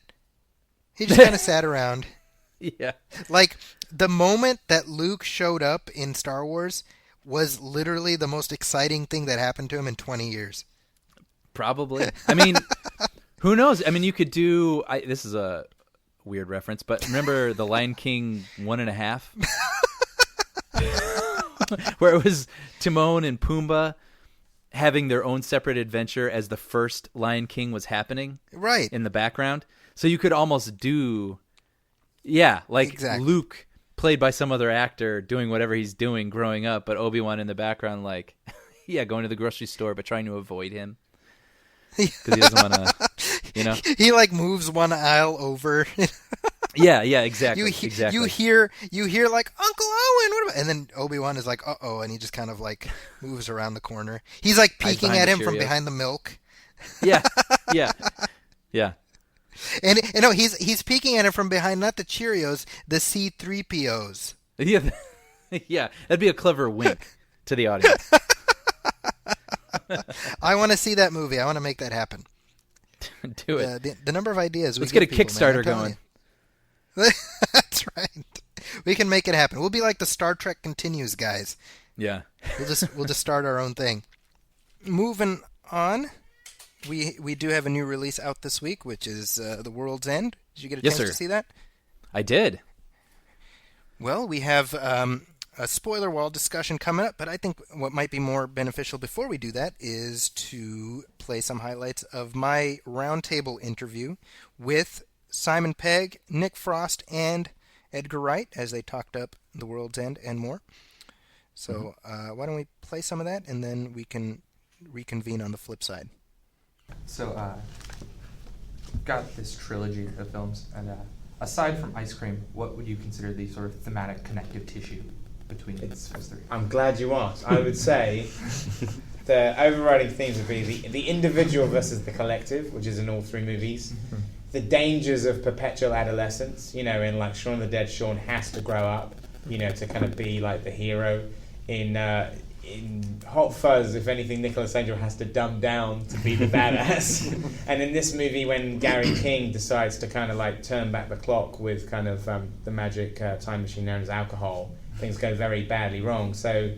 He just kind of sat around. Yeah. Like, the moment that Luke showed up in Star Wars was literally the most exciting thing that happened to him in 20 years. Probably. I mean, who knows? I mean, you could do... this is a weird reference, but remember The Lion King 1.5? Where it was Timon and Pumbaa having their own separate adventure as the first Lion King was happening, right, in the background. So you could almost do, exactly. Luke played by some other actor doing whatever he's doing growing up, but Obi-Wan in the background, like, going to the grocery store but trying to avoid him because he doesn't want to, He like moves one aisle over. Yeah, exactly. Exactly. You hear like Uncle Owen, what about? And then Obi-Wan is like, uh-oh, and he just kind of like moves around the corner. He's like peeking at him from behind the milk. Yeah. And he's peeking at him from behind not the Cheerios, the C-3POs. Yeah, that'd be a clever wink to the audience. I want to see that movie. I want to make that happen. Do it. The number of ideas. Let's get a Kickstarter going. That's right. We can make it happen. We'll be like the Star Trek Continues guys. Yeah. We'll just start our own thing. Moving on, we do have a new release out this week, which is The World's End. Did you get a chance to see that? I did. Well, we have a spoiler wall discussion coming up, but I think what might be more beneficial before we do that is to play some highlights of my roundtable interview with Simon Pegg, Nick Frost, and Edgar Wright as they talked up The World's End and more. So why don't we play some of that, and then we can reconvene on the flip side. So, got this trilogy of films, and aside from ice cream, what would you consider the sort of thematic connective tissue between those three? I'm glad you asked. I would say the overriding themes would be the individual versus the collective, which is in all three movies. The dangers of perpetual adolescence, in like Shaun of the Dead, Shaun has to grow up, to kind of be like the hero. In Hot Fuzz, if anything, Nicholas Angel has to dumb down to be the badass. And in this movie, when Gary King decides to kind of like turn back the clock with kind of the magic time machine known as alcohol, things go very badly wrong. So,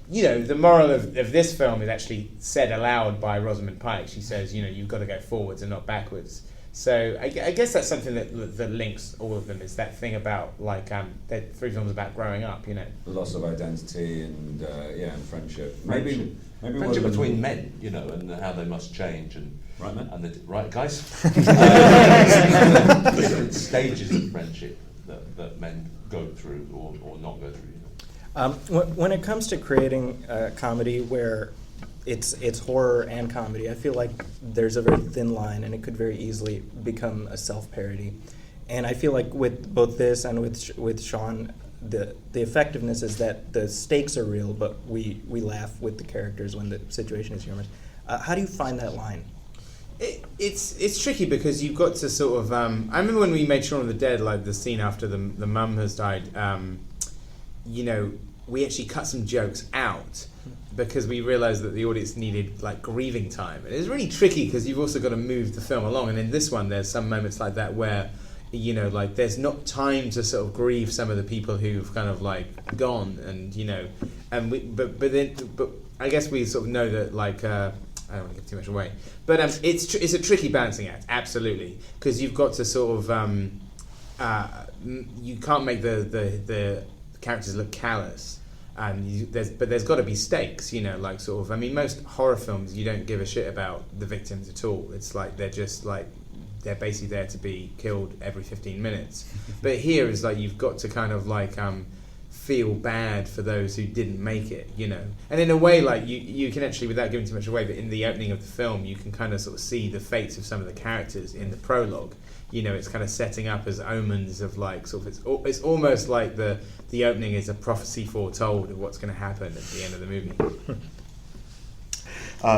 the moral of this film is actually said aloud by Rosamund Pike. She says, you've got to go forwards and not backwards. So I guess that's something that links all of them, is that thing about like they're three films about growing up, The loss of identity and and friendship. Maybe friendship between men, and how they must change and right, man, and right guys. Different stages of friendship that men go through or not go through. When it comes to creating a comedy where it's horror and comedy, I feel like there's a very thin line, and it could very easily become a self-parody. And I feel like with both this and with Shaun, the effectiveness is that the stakes are real, but we laugh with the characters when the situation is humorous. How do you find that line? It's tricky because you've got to sort of. I remember when we made Shaun of the Dead, like the scene after the mum has died. We actually cut some jokes out because we realised that the audience needed like grieving time, and it's really tricky because you've also got to move the film along. And in this one, there's some moments like that where, like there's not time to sort of grieve some of the people who've kind of like gone, and and but I guess we sort of know that like. I don't want to give too much away, but it's a tricky balancing act, absolutely, because you've got to sort of you can't make the characters look callous. And there's got to be stakes, like sort of. I mean, most horror films, you don't give a shit about the victims at all. It's like they're just like they're basically there to be killed every 15 minutes. But here is like you've got to kind of like feel bad for those who didn't make it, And in a way, like you can actually, without giving too much away, but in the opening of the film, you can kind of sort of see the fates of some of the characters in the prologue. It's kind of setting up as omens of like sort of it's almost like the opening is a prophecy foretold of what's going to happen at the end of the movie.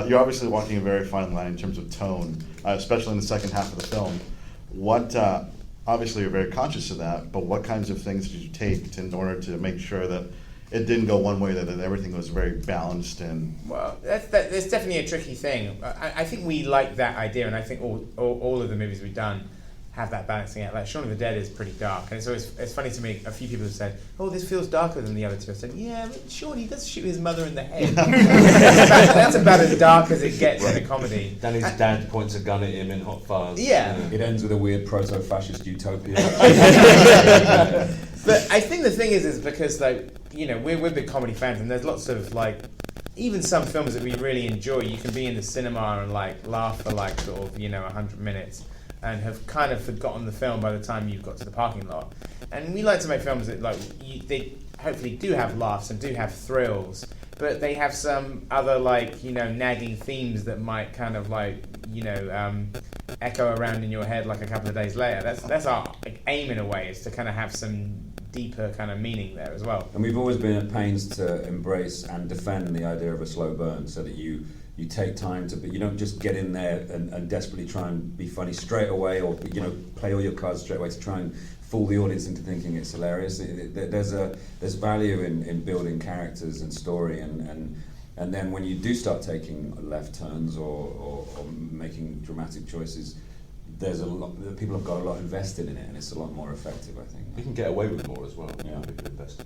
You're obviously walking a very fine line in terms of tone, especially in the second half of the film. What obviously you're very conscious of that, but what kinds of things did you take in order to make sure that it didn't go one way, that everything was very balanced and... Well, that's definitely a tricky thing. I think we like that idea, and I think all of the movies we've done have that balancing out. Like Shaun of the Dead is pretty dark, and it's funny to me. A few people have said, "Oh, this feels darker than the other two." I said, "Yeah, but Shaun, he does shoot his mother in the head." that's about as dark as it gets in a comedy. Then his dad points a gun at him in Hot Fuzz. Yeah. It ends with a weird proto-fascist utopia. But I think the thing is because like we're big comedy fans, and there's lots of like. Even some films that we really enjoy, you can be in the cinema and like laugh for like sort of 100 minutes. And have kind of forgotten the film by the time you've got to the parking lot. And we like to make films that they hopefully do have laughs and do have thrills, but they have some other nagging themes that might kind of echo around in your head like a couple of days later. That's our aim in a way, is to kind of have some deeper kind of meaning there as well. And we've always been at pains to embrace and defend the idea of a slow burn, so that you take time to, you don't just get in there and desperately try and be funny straight away, or play all your cards straight away to try and fool the audience into thinking it's hilarious. There's value in building characters and story, and then when you do start taking left turns or making dramatic choices, there's a lot. People have got a lot invested in it, and it's a lot more effective, I think. You can get away with more as well. Yeah. If you invest.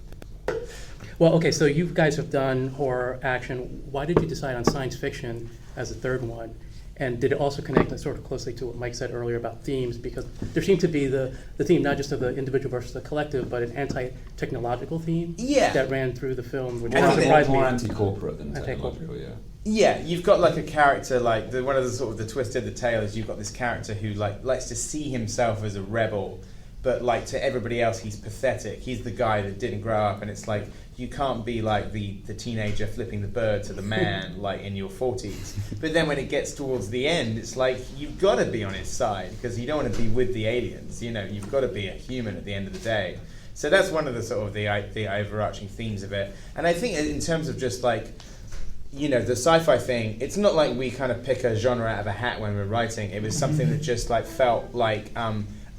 Well, okay, so you guys have done horror, action. Why did you decide on science fiction as a third one? And did it also connect sort of closely to what Mike said earlier about themes? Because there seemed to be the theme not just of the individual versus the collective, but an anti-technological theme that ran through the film, which surprised me. More anti-corporate than technological, yeah. Yeah, you've got like a character like one of the sort of the twist of the tale is you've got this character who likes to see himself as a rebel, but like to everybody else he's pathetic. He's the guy that didn't grow up, and it's like you can't be like the teenager flipping the bird to the man like in your 40s. But then when it gets towards the end, it's like you've got to be on his side because you don't want to be with the aliens. You've got to be a human at the end of the day. So that's one of the sort of the overarching themes of it. And I think in terms of just like the sci-fi thing, it's not like we kind of pick a genre out of a hat when we're writing. It was something that just like felt like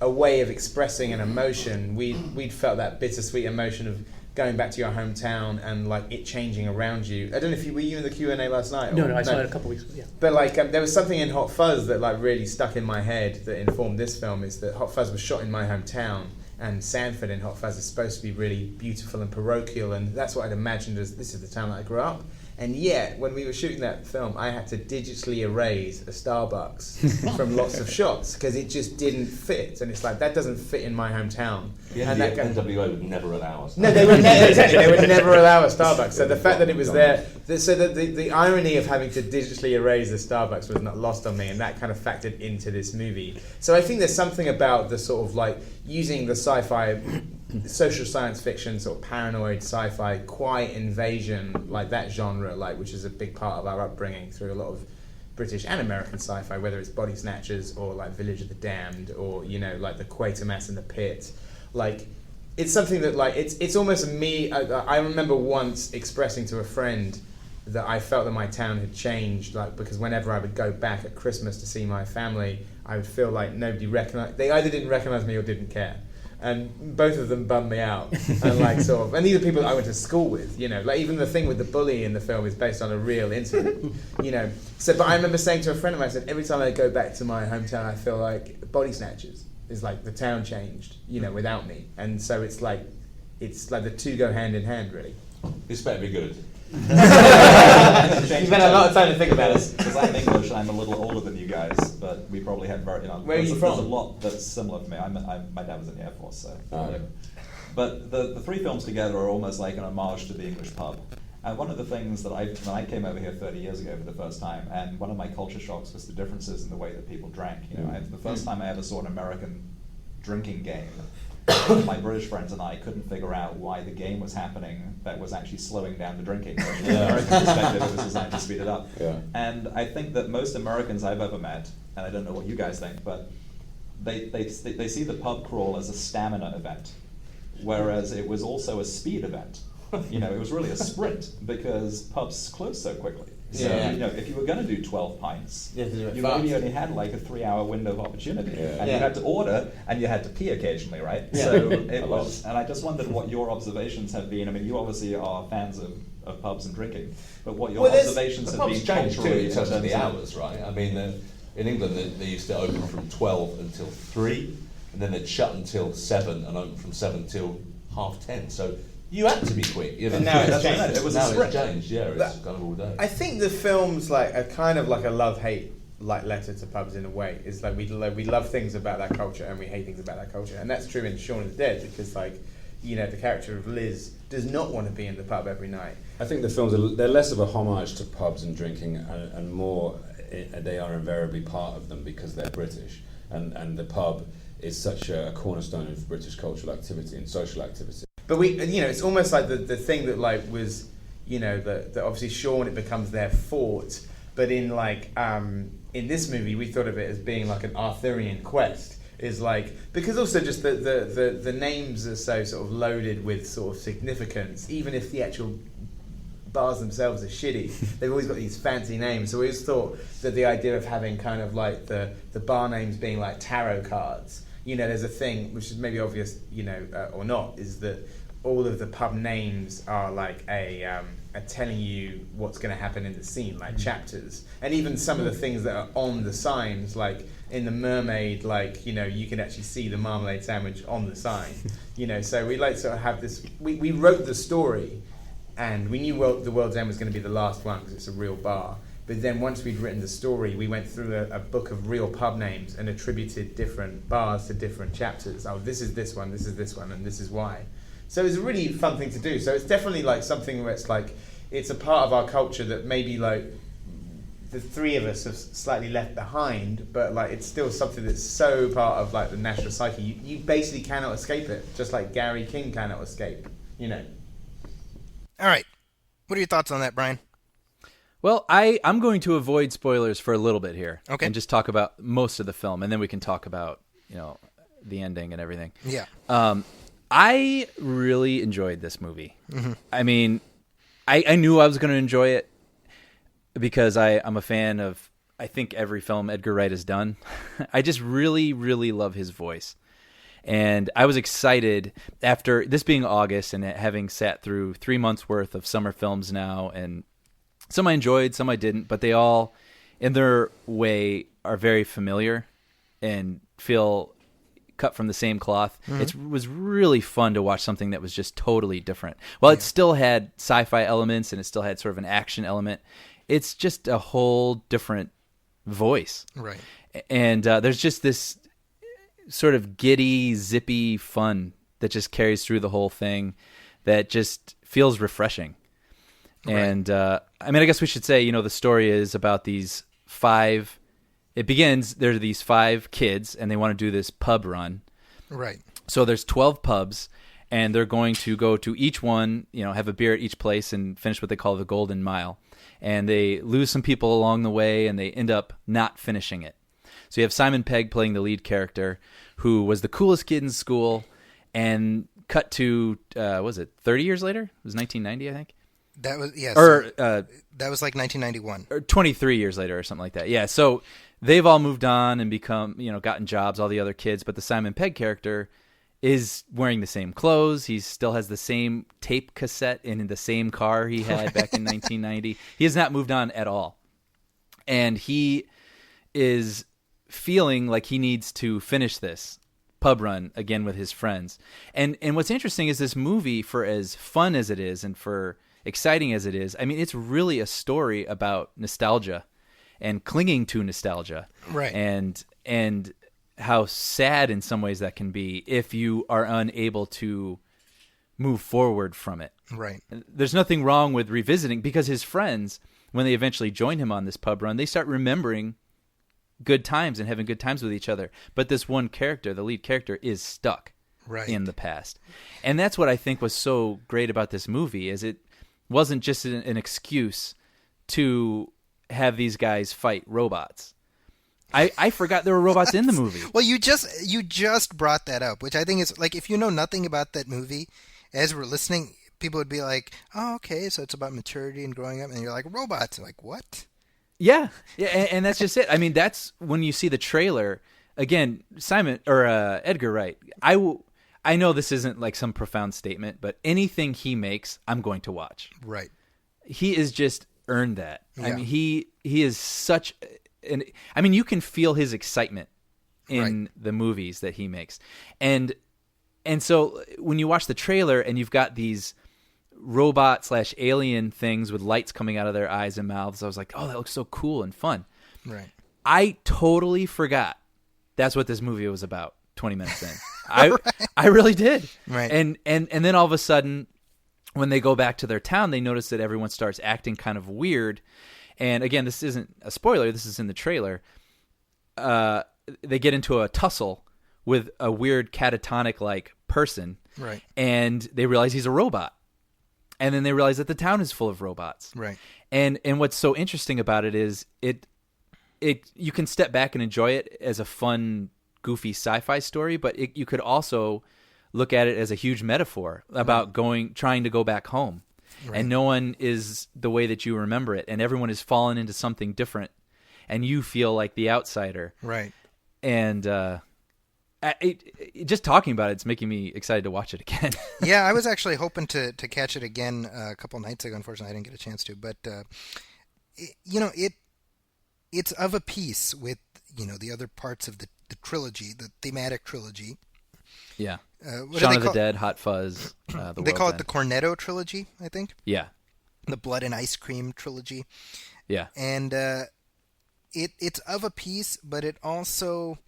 a way of expressing an emotion. We'd felt that bittersweet emotion of going back to your hometown and like it changing around you. I don't know if were you in the Q&A last night? No, I saw it a couple weeks ago. Yeah. But like there was something in Hot Fuzz that like really stuck in my head that informed this film, is that Hot Fuzz was shot in my hometown, and Sanford in Hot Fuzz is supposed to be really beautiful and parochial, and that's what I'd imagined as this is the town that I grew up. And yet, when we were shooting that film, I had to digitally erase a Starbucks from lots of shots because it just didn't fit. And it's like, that doesn't fit in my hometown. The NWA would never allow us. No, they would never allow a Starbucks. So the fact that it was there, so the irony of having to digitally erase the Starbucks was not lost on me, and that kind of factored into this movie. So I think there's something about the sort of like using the sci-fi, social science fiction, sort of paranoid sci-fi, quiet invasion, like that genre, like which is a big part of our upbringing through a lot of British and American sci-fi, whether it's Body Snatchers or like Village of the Damned or like the Quatermass in the Pit. Like it's something that like it's almost me. I remember once expressing to a friend that I felt that my town had changed, like because whenever I would go back at Christmas to see my family, I would feel like nobody recognized. They either didn't recognize me or didn't care. And both of them bummed me out, and like sort of, and these are people that I went to school with, like even the thing with the bully in the film is based on a real incident, So, but I remember saying to a friend of mine, I said, every time I go back to my hometown, I feel like Body Snatchers is like the town changed, without me, and so it's like the two go hand in hand, really. This better be good. You spent a lot of time to think about it. Because I'm English and I'm a little older than you guys, but we probably had very. Where are you from? There's a lot that's similar for me. My dad was in the Air Force, so. But the three films together are almost like an homage to the English pub. And one of the things that when I came over here 30 years ago for the first time, and one of my culture shocks was the differences in the way that people drank. The first time I ever saw an American drinking game, my British friends and I couldn't figure out why the game was happening that was actually slowing down the drinking. From an American perspective, it was designed to speed it up. Yeah. And I think that most Americans I've ever met, and I don't know what you guys think, but they see the pub crawl as a stamina event, whereas it was also a speed event. It was really a sprint because pubs close so quickly. So, if you were going to do 12 pints, you maybe only had like a 3-hour window of opportunity. Yeah. And you had to order, and you had to pee occasionally, right? Yeah. So it was, and I just wondered what your observations have been. I mean, you obviously are fans of pubs and drinking, but what your observations have been changed too culturally in terms of the hours, right? I mean, in England, they used to open from 12 until 3, and then they'd shut until 7 and open from 7 till 9:30. So you had to be quick. And now it's changed. It was now a sprint. it's changed, yeah. It's kind of all day. I think the film's like a kind of like a love-hate like letter to pubs in a way. It's like we love things about that culture and we hate things about that culture, and that's true in Shaun of the Dead because the character of Liz does not want to be in the pub every night. I think the films they're less of a homage to pubs and drinking, and more they are invariably part of them because they're British, and the pub is such a cornerstone of British cultural activity and social activity. But it's almost like the thing that was, that obviously Shaun, it becomes their fort, but in this movie we thought of it as being like an Arthurian quest. Is because also just the names are so sort of loaded with sort of significance, even if the actual bars themselves are shitty, they've always got these fancy names. So we always thought that the idea of having kind of like the bar names being like tarot cards, there's a thing which is maybe obvious, or not, is that all of the pub names are like are telling you what's going to happen in the scene, like chapters, and even some of the things that are on the signs, like in the Mermaid, you can actually see the marmalade sandwich on the sign, So we sort of have this. We wrote the story, and we knew the World's End was going to be the last one because it's a real bar. But then once we'd written the story, we went through a book of real pub names and attributed different bars to different chapters. Oh, this is this one, and this is why. So it's a really fun thing to do. So it's definitely something where it's a part of our culture that maybe the three of us have slightly left behind, but it's still something that's so part of the national psyche. You basically cannot escape it, just like Gary King cannot escape. All right. What are your thoughts on that, Brian? Well, I'm going to avoid spoilers for a little bit here. Okay. And just talk about most of the film, and then we can talk about, the ending and everything. Yeah. I really enjoyed this movie. Mm-hmm. I mean, I knew I was going to enjoy it because I'm a fan of, I think, every film Edgar Wright has done. I just really, really love his voice. And I was excited after this being August and having sat through 3 months worth of summer films now, and some I enjoyed, some I didn't, but they all, in their way, are very familiar and feel cut from the same cloth. Mm-hmm. It was really fun to watch something that was just totally different. While it still had sci-fi elements and it still had sort of an action element, it's just a whole different voice. Right. And there's just this sort of giddy, zippy fun that just carries through the whole thing that just feels refreshing. Right. And I guess we should say, the story is about these 5. It begins, there are these 5 kids, and they want to do this pub run. Right. So there's 12 pubs, and they're going to go to each one, have a beer at each place and finish what they call the Golden Mile. And they lose some people along the way, and they end up not finishing it. So you have Simon Pegg playing the lead character, who was the coolest kid in school, and cut to, 30 years later? It was 1990, I think. That was, yes. Or that was 1991. Or 23 years later or something like that. Yeah, so they've all moved on and become, gotten jobs, all the other kids, but the Simon Pegg character is wearing the same clothes. He still has the same tape cassette in the same car he had back in 1990. He has not moved on at all. And he is feeling like he needs to finish this pub run again with his friends. And what's interesting is this movie, for as fun as it is and for exciting as it is, it's really a story about nostalgia and clinging to nostalgia. Right. And how sad in some ways that can be if you are unable to move forward from it. Right. There's nothing wrong with revisiting, because his friends, when they eventually join him on this pub run, they start remembering good times and having good times with each other. But this one character, the lead character, is stuck in the past. And that's what I think was so great about this movie, is it wasn't just an excuse to have these guys fight robots. I forgot there were robots in the movie. Well, you just brought that up, which I think is like, if you know nothing about that movie, as we're listening, people would be like, "Oh, okay, so it's about maturity and growing up," and you're like, "Robots?" I'm like, what? Yeah, and that's just it. I mean, that's when you see the trailer again. Edgar Wright. I know this isn't like some profound statement, but anything he makes, I'm going to watch. Right. He is just earned that. Yeah. I mean, he is such. You can feel his excitement in the movies that he makes, and so when you watch the trailer and you've got these robot/alien things with lights coming out of their eyes and mouths, I was like, oh, that looks so cool and fun. Right. I totally forgot that's what this movie was about 20 minutes in. I really did. Right. And then all of a sudden, when they go back to their town, they notice that everyone starts acting kind of weird. And again, this isn't a spoiler. This is in the trailer. They get into a tussle with a weird catatonic-like person. Right. And they realize he's a robot. And then they realize that the town is full of robots. Right. And what's so interesting about it is it you can step back and enjoy it as a fun, goofy sci-fi story, but you could also look at it as a huge metaphor about trying to go back home. Right. And no one is the way that you remember it, and everyone has fallen into something different, and you feel like the outsider. Right. And just talking about it's making me excited to watch it again. Yeah, I was actually hoping to catch it again a couple nights ago. Unfortunately, I didn't get a chance to. But it's of a piece with the other parts of the trilogy, the thematic trilogy. Yeah. Shaun of the Dead, Hot Fuzz. They call it the Cornetto trilogy, I think. Yeah. The Blood and Ice Cream trilogy. Yeah. And it's of a piece, but it also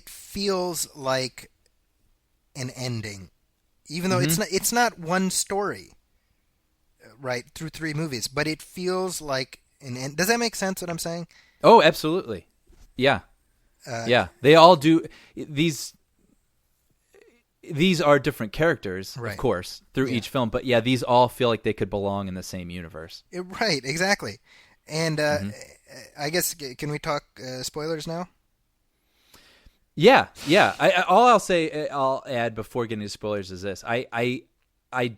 feels like an ending, even though it's not one story, right, through 3 movies, but it feels like an end. Does that make sense? What I'm saying? Oh, absolutely. Yeah. Yeah, they all do. These are different characters, of course, through each film. But yeah, these all feel like they could belong in the same universe. Right, exactly. And I guess, can we talk spoilers now? Yeah. I'll add before getting to spoilers is this. I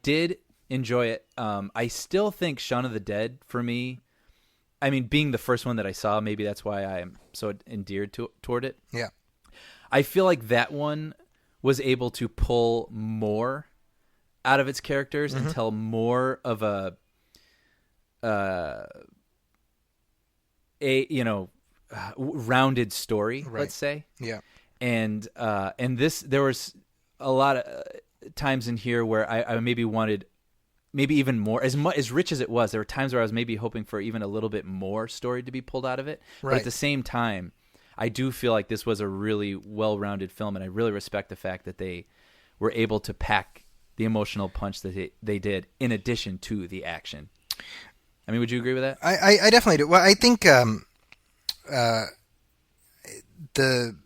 did enjoy it. I still think Shaun of the Dead, for me, I mean, being the first one that I saw, maybe that's why I am so endeared toward it. Yeah. I feel like that one was able to pull more out of its characters and tell more of a rounded story, let's say. Yeah. And this, there was a lot of times in here where I maybe wanted maybe even more, as rich as it was. There were times where I was maybe hoping for even a little bit more story to be pulled out of it. Right. But at the same time, I do feel like this was a really well-rounded film, and I really respect the fact that they were able to pack the emotional punch that they did in addition to the action. I mean, would you agree with that? I definitely do. Well, I think the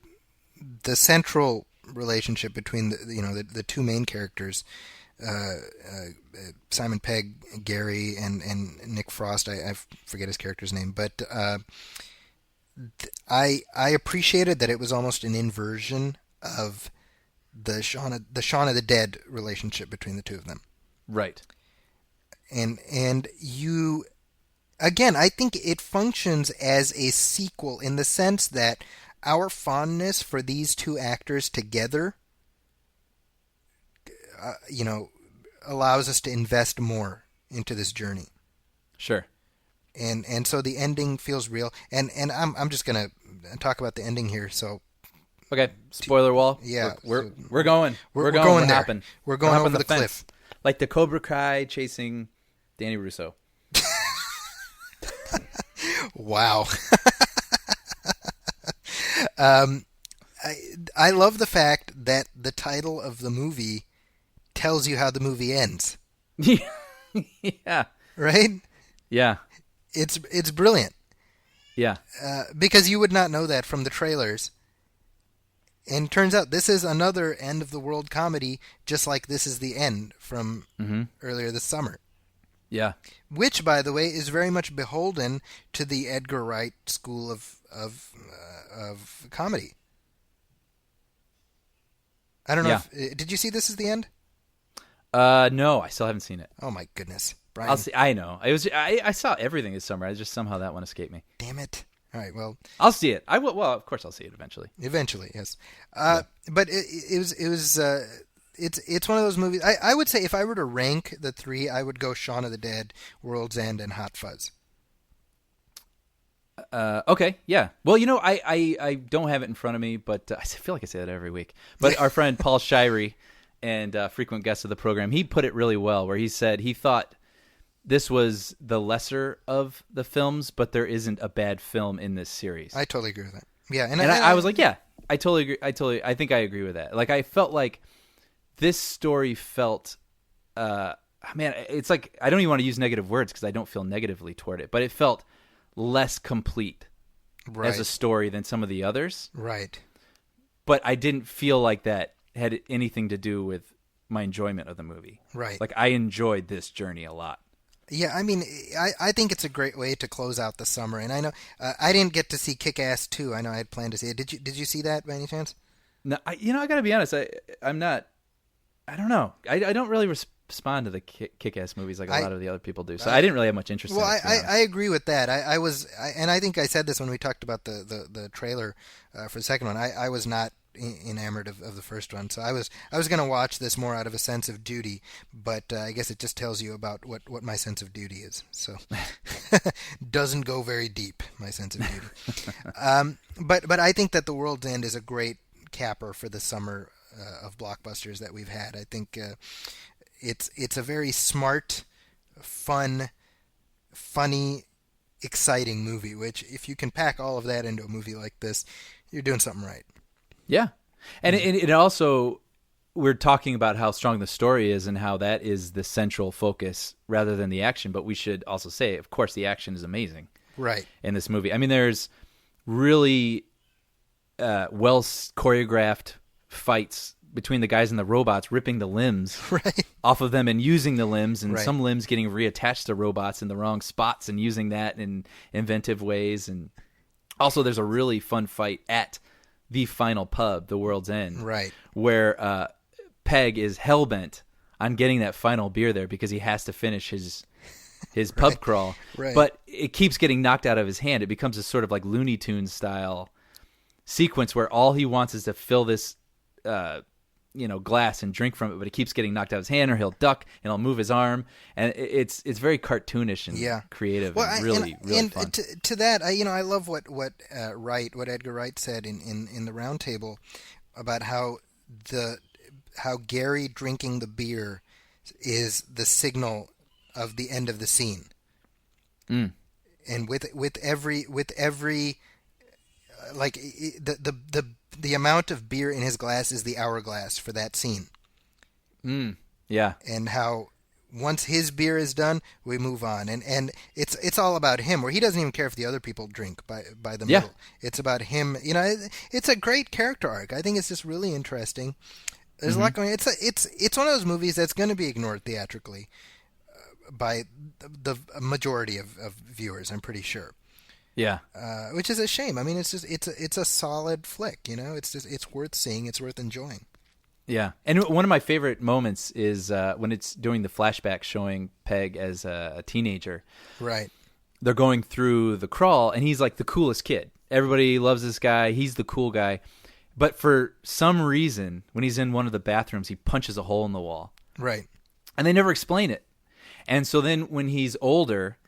central relationship between the 2 main characters, Simon Pegg, Gary, and Nick Frost. I forget his character's name, but I appreciated that it was almost an inversion of the Shaun of the Dead relationship between the 2 of them. Right. And you, again, I think it functions as a sequel in the sense that our fondness for these 2 actors together, allows us to invest more into this journey. Sure. And so the ending feels real. And I'm just gonna talk about the ending here. So. Okay. Spoiler wall. Yeah. We're going. We're going there. Hopping. We're going over the cliff. Like the Cobra Kai chasing Danny Russo. Wow. I love the fact that the title of the movie tells you how the movie ends. Yeah. Right? Yeah. It's brilliant. Yeah. Because you would not know that from the trailers. And it turns out this is another end of the world comedy, just like This Is the End from earlier this summer. Yeah. Which, by the way, is very much beholden to the Edgar Wright school of comedy. I don't know. Yeah. Did you see This Is the End? No, I still haven't seen it. Oh my goodness, Brian! I'll see. I know. I saw everything this summer. I just somehow that one escaped me. Damn it! All right, well, I'll see it. I will. Well, of course, I'll see it eventually. Eventually, yes. But it's one of those movies. I would say if I were to rank the three, I would go Shaun of the Dead, World's End, and Hot Fuzz. Okay, yeah. Well, I don't have it in front of me, but I feel like I say that every week. But our friend Paul Shirey, and frequent guest of the program, he put it really well, where he said he thought this was the lesser of the films, but there isn't a bad film in this series. I totally agree with that. Yeah, and I was like, yeah, I totally agree. I think I agree with that. Like, I felt like this story felt, man, it's like, I don't even want to use negative words because I don't feel negatively toward it, but it felt less complete as a story than some of the others. Right. But I didn't feel like that had anything to do with my enjoyment of the movie. Right. Like, I enjoyed this journey a lot. Yeah, I mean, I think it's a great way to close out the summer. And I know I didn't get to see Kick-Ass 2. I know I had planned to see it. Did you see that by any chance? No, I got to be honest. I'm not. I don't know. I don't really respond to the Kick-Ass movies like a lot of the other people do. So I didn't really have much interest in it. Well, I agree with that. And I think I said this when we talked about the trailer for the second one. I was not enamored of the first one, so I was going to watch this more out of a sense of duty, but I guess it just tells you about what my sense of duty is. So doesn't go very deep, my sense of duty. But I think that The World's End is a great capper for the summer of blockbusters that we've had. I think it's a very smart, fun, funny, exciting movie, which if you can pack all of that into a movie like this, you're doing something right. Yeah. And it also, we're talking about how strong the story is and how that is the central focus rather than the action. But we should also say, of course, the action is amazing. Right. In this movie. I mean, there's really well choreographed fights between the guys and the robots, ripping the limbs off of them and using the limbs, and some limbs getting reattached to robots in the wrong spots and using that in inventive ways. And also there's a really fun fight at the final pub, The World's End, where Peg is hellbent on getting that final beer there because he has to finish his pub crawl. But it keeps getting knocked out of his hand. It becomes a sort of like Looney Tunes style sequence where all he wants is to fill this glass and drink from it, but it keeps getting knocked out of his hand, or he'll duck and he'll move his arm, and it's very cartoonish and creative, and really fun. To that, I love what Edgar Wright said in the round table about how Gary drinking the beer is the signal of the end of the scene. And with every like the amount of beer in his glass is the hourglass for that scene. Yeah. And how once his beer is done, we move on. And it's all about him, where he doesn't even care if the other people drink by the middle. It's about him. It's a great character arc. I think it's just really interesting. There's a lot going on. It's one of those movies that's going to be ignored theatrically by the majority of viewers, I'm pretty sure. Yeah. Which is a shame. I mean, it's a solid flick, it's worth seeing, it's worth enjoying. Yeah. And one of my favorite moments is when it's doing the flashback showing Peg as a teenager. Right. They're going through the crawl, and he's like the coolest kid. Everybody loves this guy. He's the cool guy. But for some reason, when he's in one of the bathrooms, he punches a hole in the wall. Right. And they never explain it. And so then when he's older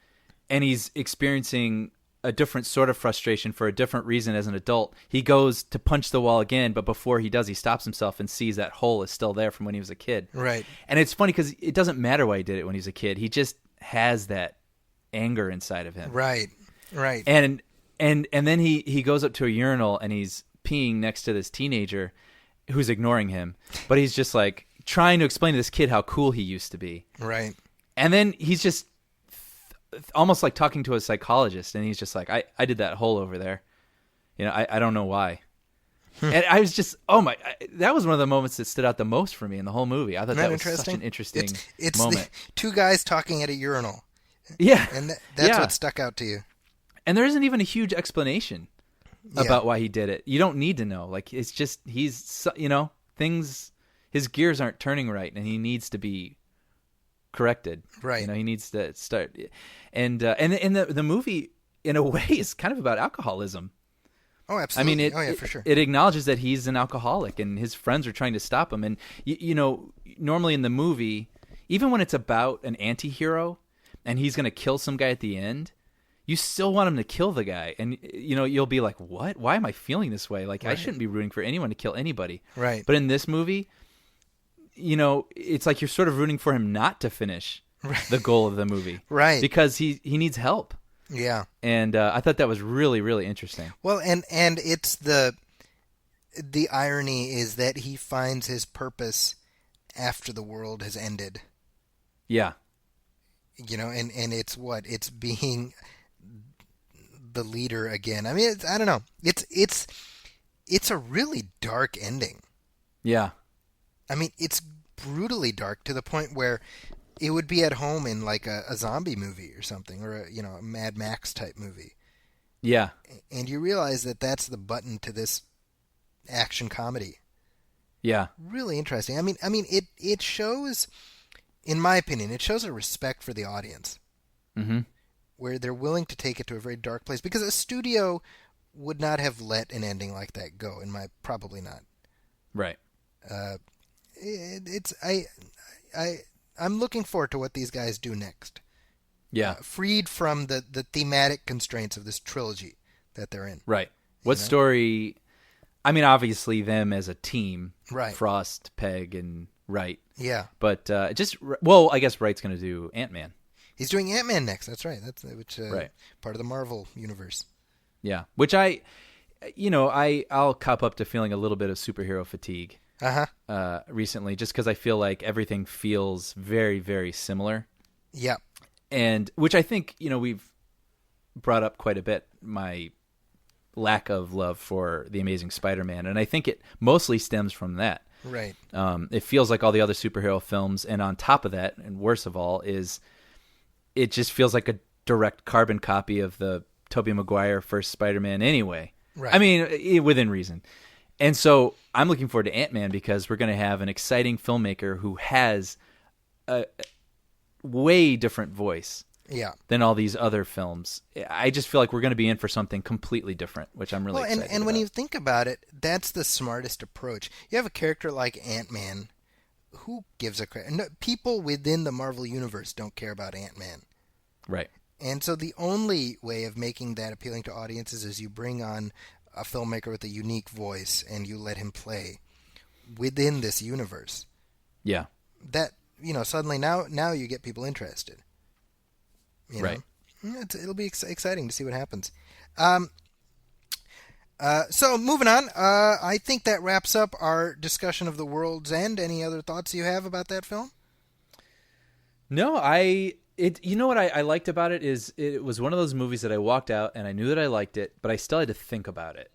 and he's experiencing a different sort of frustration for a different reason as an adult, he goes to punch the wall again, but before he does, he stops himself and sees that hole is still there from when he was a kid. Right. And it's funny because it doesn't matter why he did it when he was a kid. He just has that anger inside of him. Right. And then he goes up to a urinal and he's peeing next to this teenager who's ignoring him, but he's just like trying to explain to this kid how cool he used to be. Right. And then he's just almost like talking to a psychologist, and he's just like, I did that hole over there. I don't know why. And I was just, that was one of the moments that stood out the most for me in the whole movie. I thought that was such an interesting it's moment. Two guys talking at a urinal. Yeah. And that's what stuck out to you. And there isn't even a huge explanation about why he did it. You don't need to know. Like, it's just, his gears aren't turning right, and he needs to be corrected. Right. He needs to start. And the movie, in a way, is kind of about alcoholism. Oh, absolutely. I mean, for sure. It acknowledges that he's an alcoholic, and his friends are trying to stop him. And, normally in the movie, even when it's about an anti-hero and he's going to kill some guy at the end, you still want him to kill the guy. And, you'll be like, what? Why am I feeling this way? Like, I shouldn't be rooting for anyone to kill anybody. Right. But in this movie, it's like you're sort of rooting for him not to finish the goal of the movie. Right. Because he needs help. Yeah. And I thought that was really, really interesting. Well, and it's the irony is that he finds his purpose after the world has ended. Yeah. And it's it's being the leader again. I mean, I don't know. It's a really dark ending. Yeah. I mean, it's brutally dark to the point where it would be at home in like a zombie movie or something, or a Mad Max type movie. Yeah. And you realize that that's the button to this action comedy. Yeah. Really interesting. I mean, it shows, in my opinion, it shows a respect for the audience. Mm-hmm. Where they're willing to take it to a very dark place, because a studio would not have let an ending like that go. Probably not. Right. I'm looking forward to what these guys do next. Yeah. Freed from the thematic constraints of this trilogy that they're in. Right. What story? I mean, obviously them as a team. Right. Frost, Pegg, and Wright. Yeah. But I guess Wright's going to do Ant-Man. He's doing Ant-Man next. That's right. That's right. Part of the Marvel universe. Yeah. Which I'll cop up to feeling a little bit of superhero fatigue. Recently, just because I feel like everything feels very, very similar. Yeah. And which I think, we've brought up quite a bit, my lack of love for The Amazing Spider-Man. And I think it mostly stems from that. Right. It feels like all the other superhero films. And on top of that, and worst of all, is it just feels like a direct carbon copy of the Tobey Maguire first Spider-Man anyway. Right. I mean, within reason. And so I'm looking forward to Ant-Man because we're going to have an exciting filmmaker who has a way different voice than all these other films. I just feel like we're going to be in for something completely different, which I'm really excited and when about. you think about it, that's the smartest approach. You have a character like Ant-Man. Who gives a crap? No, people within the Marvel Universe don't care about Ant-Man. Right. And so the only way of making that appealing to audiences is you bring on a filmmaker with a unique voice and you let him play within this universe. Yeah. That, suddenly now you get people interested. Right. It'll be exciting to see what happens. So moving on, I think that wraps up our discussion of The World's End. Any other thoughts you have about that film? No, what I liked about it is it was one of those movies that I walked out and I knew that I liked it, but I still had to think about it.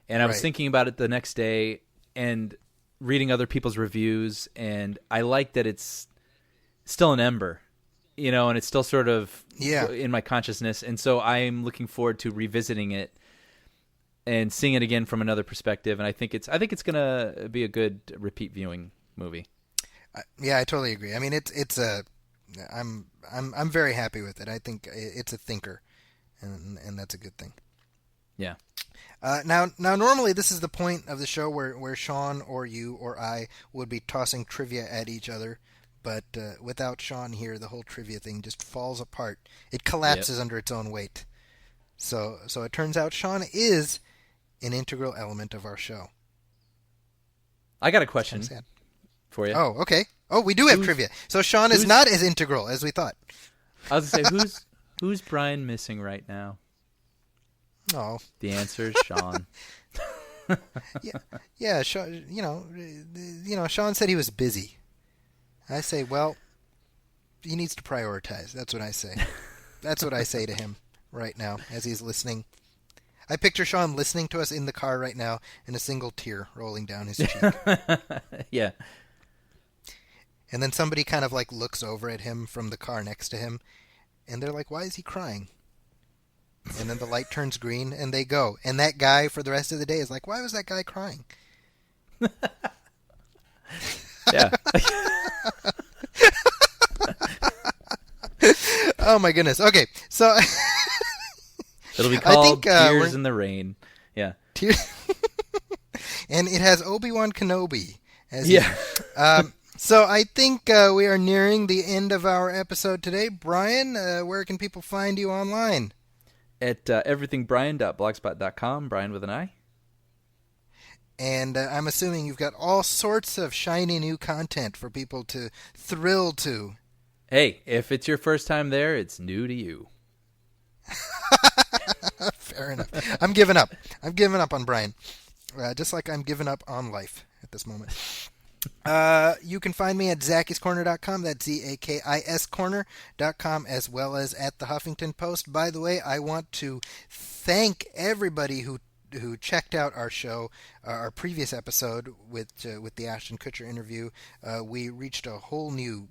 And I was thinking about it the next day and reading other people's reviews, and I like that it's still an ember, and it's still sort of in my consciousness. And so I'm looking forward to revisiting it and seeing it again from another perspective. And I think it's going to be a good repeat viewing movie. Yeah, I totally agree. I mean, I'm very happy with it. I think it's a thinker, and that's a good thing. Yeah. Now, normally this is the point of the show where Sean or you or I would be tossing trivia at each other, but without Sean here, the whole trivia thing just falls apart. It collapses under its own weight. So it turns out Sean is an integral element of our show. I got a question for you. Oh, okay. Oh, we do have trivia. So Sean is not as integral as we thought. I was going to say, who's Brian missing right now? Oh. The answer is Sean. Yeah. Sean said he was busy. I say, well, he needs to prioritize. That's what I say. That's what I say to him right now as he's listening. I picture Sean listening to us in the car right now and a single tear rolling down his cheek. Yeah. And then somebody kind of like looks over at him from the car next to him, and they're like, why is he crying? And then the light turns green, and they go. And that guy for the rest of the day is like, why was that guy crying? Yeah. Oh, my goodness. Okay, so... It'll be called Tears in the Rain. Yeah. And it has Obi-Wan Kenobi. So I think we are nearing the end of our episode today. Brian, where can people find you online? At everythingbrian.blogspot.com, Brian with an I. And I'm assuming you've got all sorts of shiny new content for people to thrill to. Hey, if it's your first time there, it's new to you. Fair enough. I'm giving up. I'm giving up on Brian. Just like I'm giving up on life at this moment. You can find me at ZakisCorner.com. That's ZAKIS Corner.com, as well as at the Huffington Post. By the way, I want to thank everybody who checked out our show, our previous episode with the Ashton Kutcher interview. We reached a whole new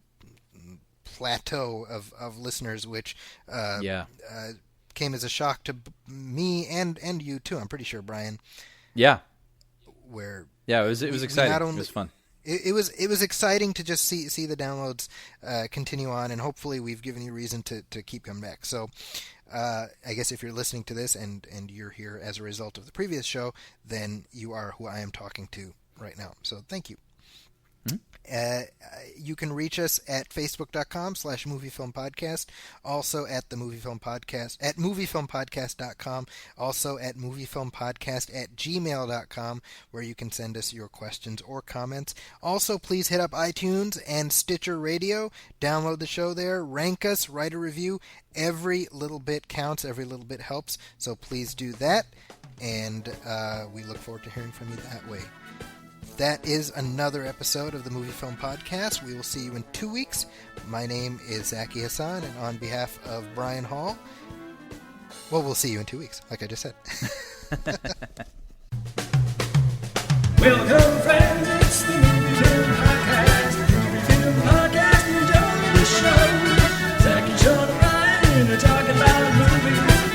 plateau of listeners, which came as a shock to me and you too. I'm pretty sure, Brian. Yeah. It was exciting. It was fun. It was exciting to just see the downloads continue on, and hopefully we've given you reason to keep coming back. So I guess if you're listening to this and you're here as a result of the previous show, then you are who I am talking to right now. So thank you. You can reach us at facebook.com/moviefilmpodcast, also at the Movie Film Podcast, at moviefilmpodcast.com, also at moviefilmpodcast@gmail.com, where you can send us your questions or comments. Also, please hit up iTunes and Stitcher Radio, download the show there, rank us, write a review. Every little bit counts, every little bit helps, so please do that, and we look forward to hearing from you that way. That is another episode of the Movie Film Podcast. We will see you in 2 weeks. My name is Zaki Hassan, and on behalf of Brian Hall, well, we'll see you in 2 weeks, like I just said. Welcome, friends, it's the Movie Film Podcast. Movie Film Podcast, enjoy the show. Zach and Sean and Ryan are talking about movies.